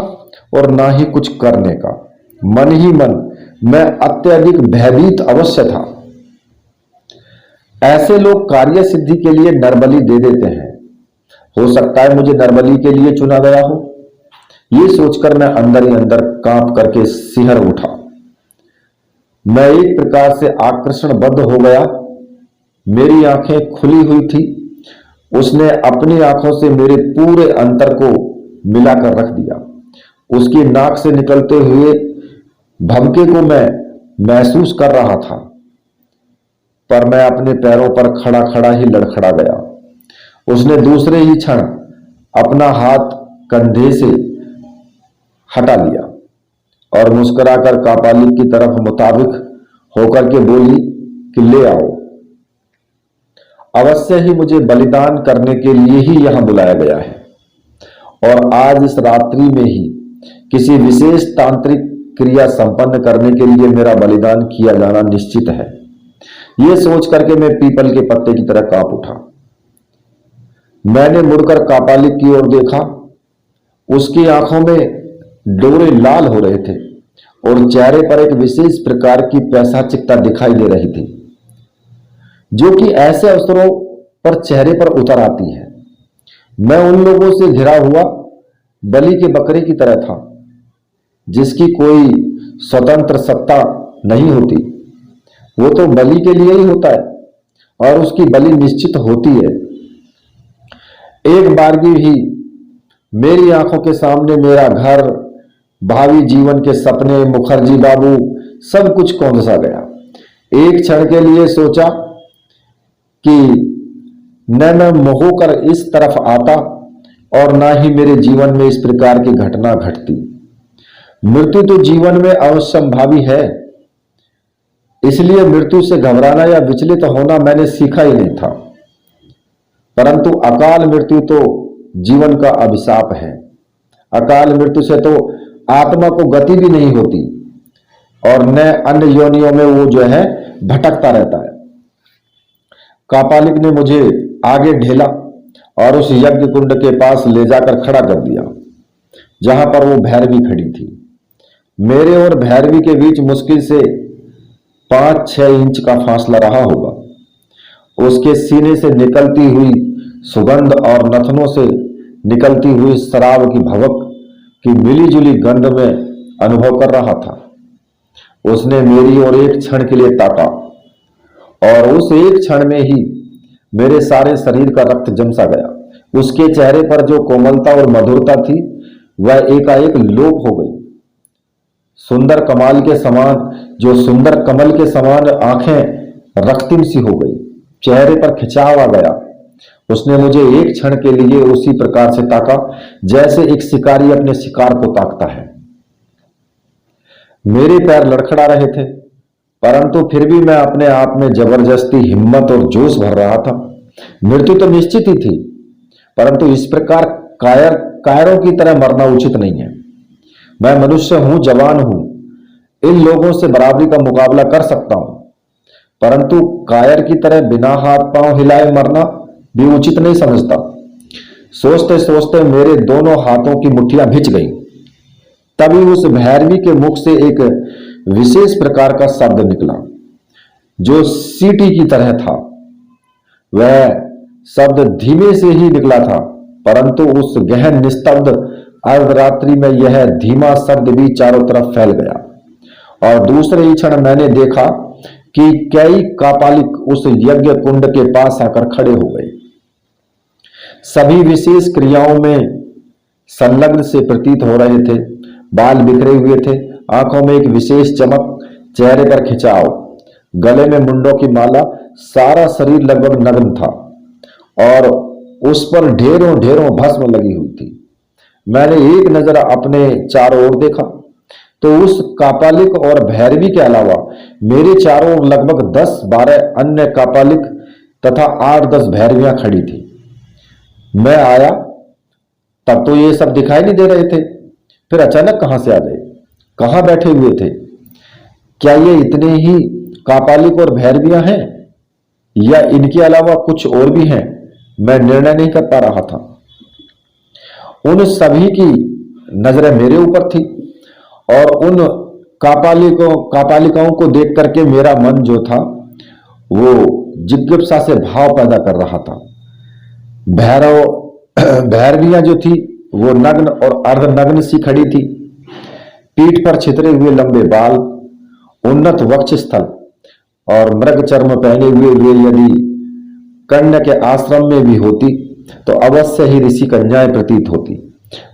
A: और ना ही कुछ करने का। मन ही मन मैं अत्यधिक भयभीत अवश्य था। ऐसे लोग कार्य सिद्धि के लिए नरबलि दे देते हैं। हो सकता है मुझे नरबलि के लिए चुना गया हो। ये सोचकर मैं अंदर ही अंदर कांप करके सिहर उठा। मैं एक प्रकार से आकर्षणबद्ध हो गया। मेरी आंखें खुली हुई थी। उसने अपनी आंखों से मेरे पूरे अंतर को मिलाकर रख दिया। उसकी नाक से निकलते हुए भभके को मैं महसूस कर रहा था, पर मैं अपने पैरों पर खड़ा खड़ा ही लड़खड़ा गया। उसने दूसरे ही क्षण अपना हाथ कंधे से हटा लिया और मुस्कुराकर कपालिक की तरफ मुताबिक होकर के बोली कि ले आओ। अवश्य ही मुझे बलिदान करने के लिए ही यहां बुलाया गया है और आज इस रात्रि में ही किसी विशेष तांत्रिक क्रिया संपन्न करने के लिए मेरा बलिदान किया जाना निश्चित है। यह सोच करके मैं पीपल के पत्ते की तरह कांप उठा। मैंने मुड़कर कपालिक की ओर देखा। उसकी आंखों में डोरे लाल हो रहे थे और चेहरे पर एक विशेष प्रकार की पैशाचिकता दिखाई दे रही थी, जो कि ऐसे अवसरों पर चेहरे पर उतर आती है। मैं उन लोगों से घिरा हुआ बलि के बकरे की तरह था, जिसकी कोई स्वतंत्र सत्ता नहीं होती। वो तो बलि के लिए ही होता है और उसकी बलि निश्चित होती है। एक बारगी भी मेरी आंखों के सामने मेरा घर, भावी जीवन के सपने, मुखर्जी बाबू, सब कुछ कौंधा गया। एक क्षण के लिए सोचा कि न मैं मोहकर इस तरफ आता और ना ही मेरे जीवन में इस प्रकार की घटना घटती। मृत्यु तो जीवन में अवश्यंभावी है, इसलिए मृत्यु से घबराना या विचलित होना मैंने सीखा ही नहीं था। परंतु अकाल मृत्यु तो जीवन का अभिशाप है। अकाल मृत्यु से तो आत्मा को गति भी नहीं होती और न अन्य योनियों में वो जो है भटकता रहता है। कपालिक ने मुझे आगे ढेला और उस यज्ञ कुंड के पास ले जाकर खड़ा कर दिया, जहां पर वो भैरवी खड़ी थी। मेरे और भैरवी के बीच मुश्किल से 5-6 इंच का फासला रहा होगा। उसके सीने से निकलती हुई सुगंध और नथनों से निकलती हुई शराब की भवक की मिलीजुली गंध में अनुभव कर रहा था। उसने मेरी ओर एक क्षण के लिए ताका और उस एक क्षण में ही मेरे सारे शरीर का रक्त जम सा गया। उसके चेहरे पर जो कोमलता और मधुरता थी वह एकाएक लोप हो गई। सुंदर कमाल के समान, जो सुंदर कमल के समान आंखें रक्तिम सी हो गई। चेहरे पर खिंचाव आ गया उसने मुझे एक क्षण के लिए उसी प्रकार से ताका जैसे एक शिकारी अपने शिकार को ताकता है। मेरे पैर लड़खड़ा रहे थे, परंतु फिर भी मैं अपने आप में जबरदस्ती हिम्मत और जोश भर रहा था। मृत्यु तो निश्चित ही थी, परंतु इस प्रकार कायरों की तरह मरना उचित नहीं है। मैं मनुष्य हूं, जवान हूं, इन लोगों से बराबरी का मुकाबला कर सकता हूं, परंतु कायर की तरह बिना हाथ पांव हिलाए मरना भी उचित नहीं समझता। सोचते सोचते मेरे दोनों हाथों की मुट्ठियां भिंच गईं। तभी उस भैरवी के मुख से एक विशेष प्रकार का शब्द निकला जो सीटी की तरह था। वह शब्द धीमे से ही निकला था, परंतु उस गहन निस्तब्ध अर्धरात्रि में यह धीमा शब्द भी चारों तरफ फैल गया और दूसरे ही क्षण मैंने देखा कि कई कापालिक उस यज्ञ कुंड के पास आकर खड़े हो गए। सभी विशेष क्रियाओं में संलग्न से प्रतीत हो रहे थे। बाल बिखरे हुए थे, आंखों में एक विशेष चमक, चेहरे पर खिंचाव, गले में मुंडों की माला, सारा शरीर लगभग नग्न था और उस पर ढेरों ढेरों भस्म लगी हुई थी। मैंने एक नजर अपने चारों ओर देखा तो उस कापालिक और भैरवी के अलावा मेरे चारों ओर लगभग 10-12 अन्य कापालिक तथा 8-10 भैरवियां खड़ी थी। मैं आया तब तो ये सब दिखाई नहीं दे रहे थे, फिर अचानक कहां से आ गए? कहां बैठे हुए थे? क्या ये इतने ही कापालिक और भैरवियां हैं या इनके अलावा कुछ और भी हैं? मैं निर्णय नहीं कर पा रहा था। उन सभी की नजरें मेरे ऊपर थी और उन कापालिकाओं को देख करके मेरा मन जो था वो जिज्ञासा से भाव पैदा कर रहा था। भैरवियां जो थी वो नग्न और अर्धनग्न सी खड़ी थी। पीठ पर छितरे हुए लंबे बाल, उन्नत वक्ष स्थल और मृग चर्म पहने हुए वे यदि कन्या के आश्रम में भी होती तो अवश्य ही ऋषि कन्याएं प्रतीत होती,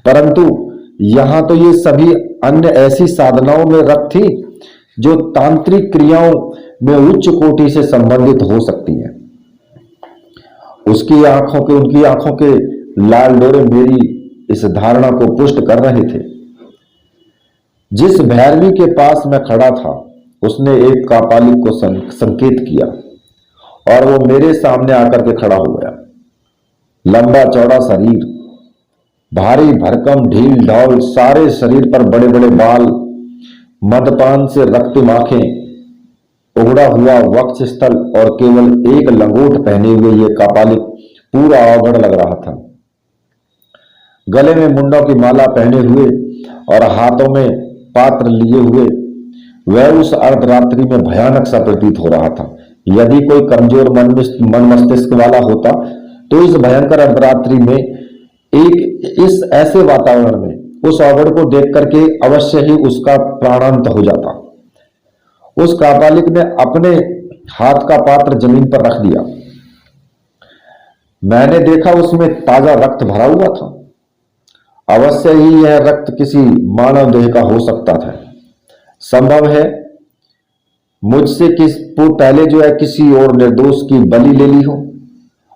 A: परंतु यहां तो ये सभी अन्य ऐसी साधनाओं में रत थी जो तांत्रिक क्रियाओं में उच्च कोटि से संबंधित हो सकती हैं। उनकी आंखों के लाल डोरे मेरी इस धारणा को पुष्ट कर रहे थे। जिस भैरवी के पास मैं खड़ा था उसने एक कापालिक को संकेत किया और वो मेरे सामने आकर के खड़ा हो गया। लंबा चौड़ा शरीर, भारी भरकम ढील ढाल, सारे शरीर पर बड़े बड़े बाल, मदपान से रक्तम आंखें, उगड़ा हुआ वक्ष स्थल और केवल एक लंगोट पहने हुए ये कापालिक पूरा अवगढ़ लग रहा था। गले में मुंडों की माला पहने हुए और हाथों में पात्र लिए हुए वह उस अर्धरात्रि में भयानक सा प्रतीत हो रहा था। यदि कोई कमजोर मन मस्तिष्क वाला होता तो इस भयंकर अर्धरात्रि में इस ऐसे वातावरण में उस अवगढ़ को देख करके अवश्य ही उसका प्राणांत हो जाता। उस कापालिक ने अपने हाथ का पात्र जमीन पर रख दिया। मैंने देखा उसमें ताजा रक्त भरा हुआ था। अवश्य ही यह रक्त किसी मानव देह का हो सकता था। संभव है मुझसे पहले जो है किसी और निर्दोष की बलि ले ली हो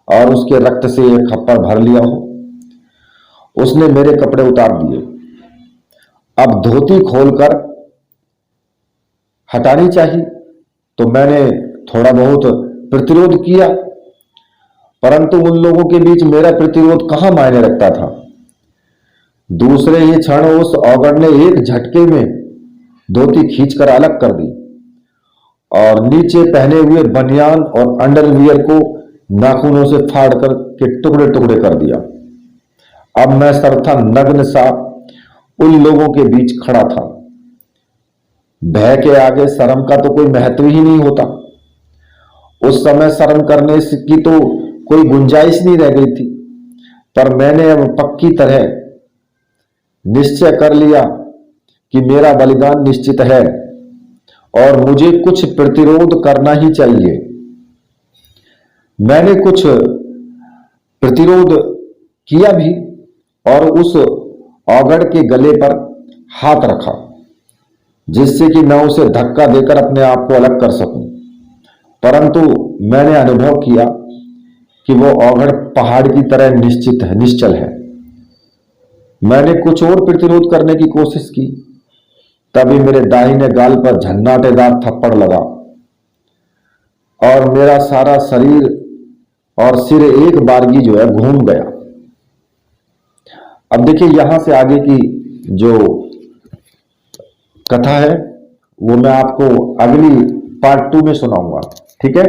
A: और उसके रक्त से एक खप्पर भर लिया हो। उसने मेरे कपड़े उतार दिए। अब धोती खोलकर हटानी चाहिए तो मैंने थोड़ा बहुत प्रतिरोध किया, परंतु उन लोगों के बीच मेरा प्रतिरोध कहां मायने रखता था। दूसरे ही क्षण उस औगड़ ने एक झटके में धोती खींचकर अलग कर दी और नीचे पहने हुए बनियान और अंडरवियर को नाखूनों से फाड़ कर के टुकड़े टुकड़े कर दिया। अब मैं सर्वथा नग्न सा उन लोगों के बीच खड़ा था। भय के आगे शर्म का तो कोई महत्व ही नहीं होता। उस समय शर्म करने की तो कोई गुंजाइश नहीं रह गई थी, पर मैंने अब पक्की तरह निश्चय कर लिया कि मेरा बलिदान निश्चित है और मुझे कुछ प्रतिरोध करना ही चाहिए। मैंने कुछ प्रतिरोध किया भी और उस औगड़ के गले पर हाथ रखा जिससे कि मैं उसे धक्का देकर अपने आप को अलग कर सकूं, परंतु मैंने अनुभव किया कि वो औघड़ पहाड़ की तरह निश्चित है, निश्चल है। मैंने कुछ और प्रतिरोध करने की कोशिश की, तभी मेरे दाहिने गाल पर झन्नाटेदार थप्पड़ लगा और मेरा सारा शरीर और सिर एक बारगी जो है घूम गया। अब देखिए, यहां से आगे की जो कथा है वो मैं आपको अगली पार्ट 2 में सुनाऊंगा, ठीक है।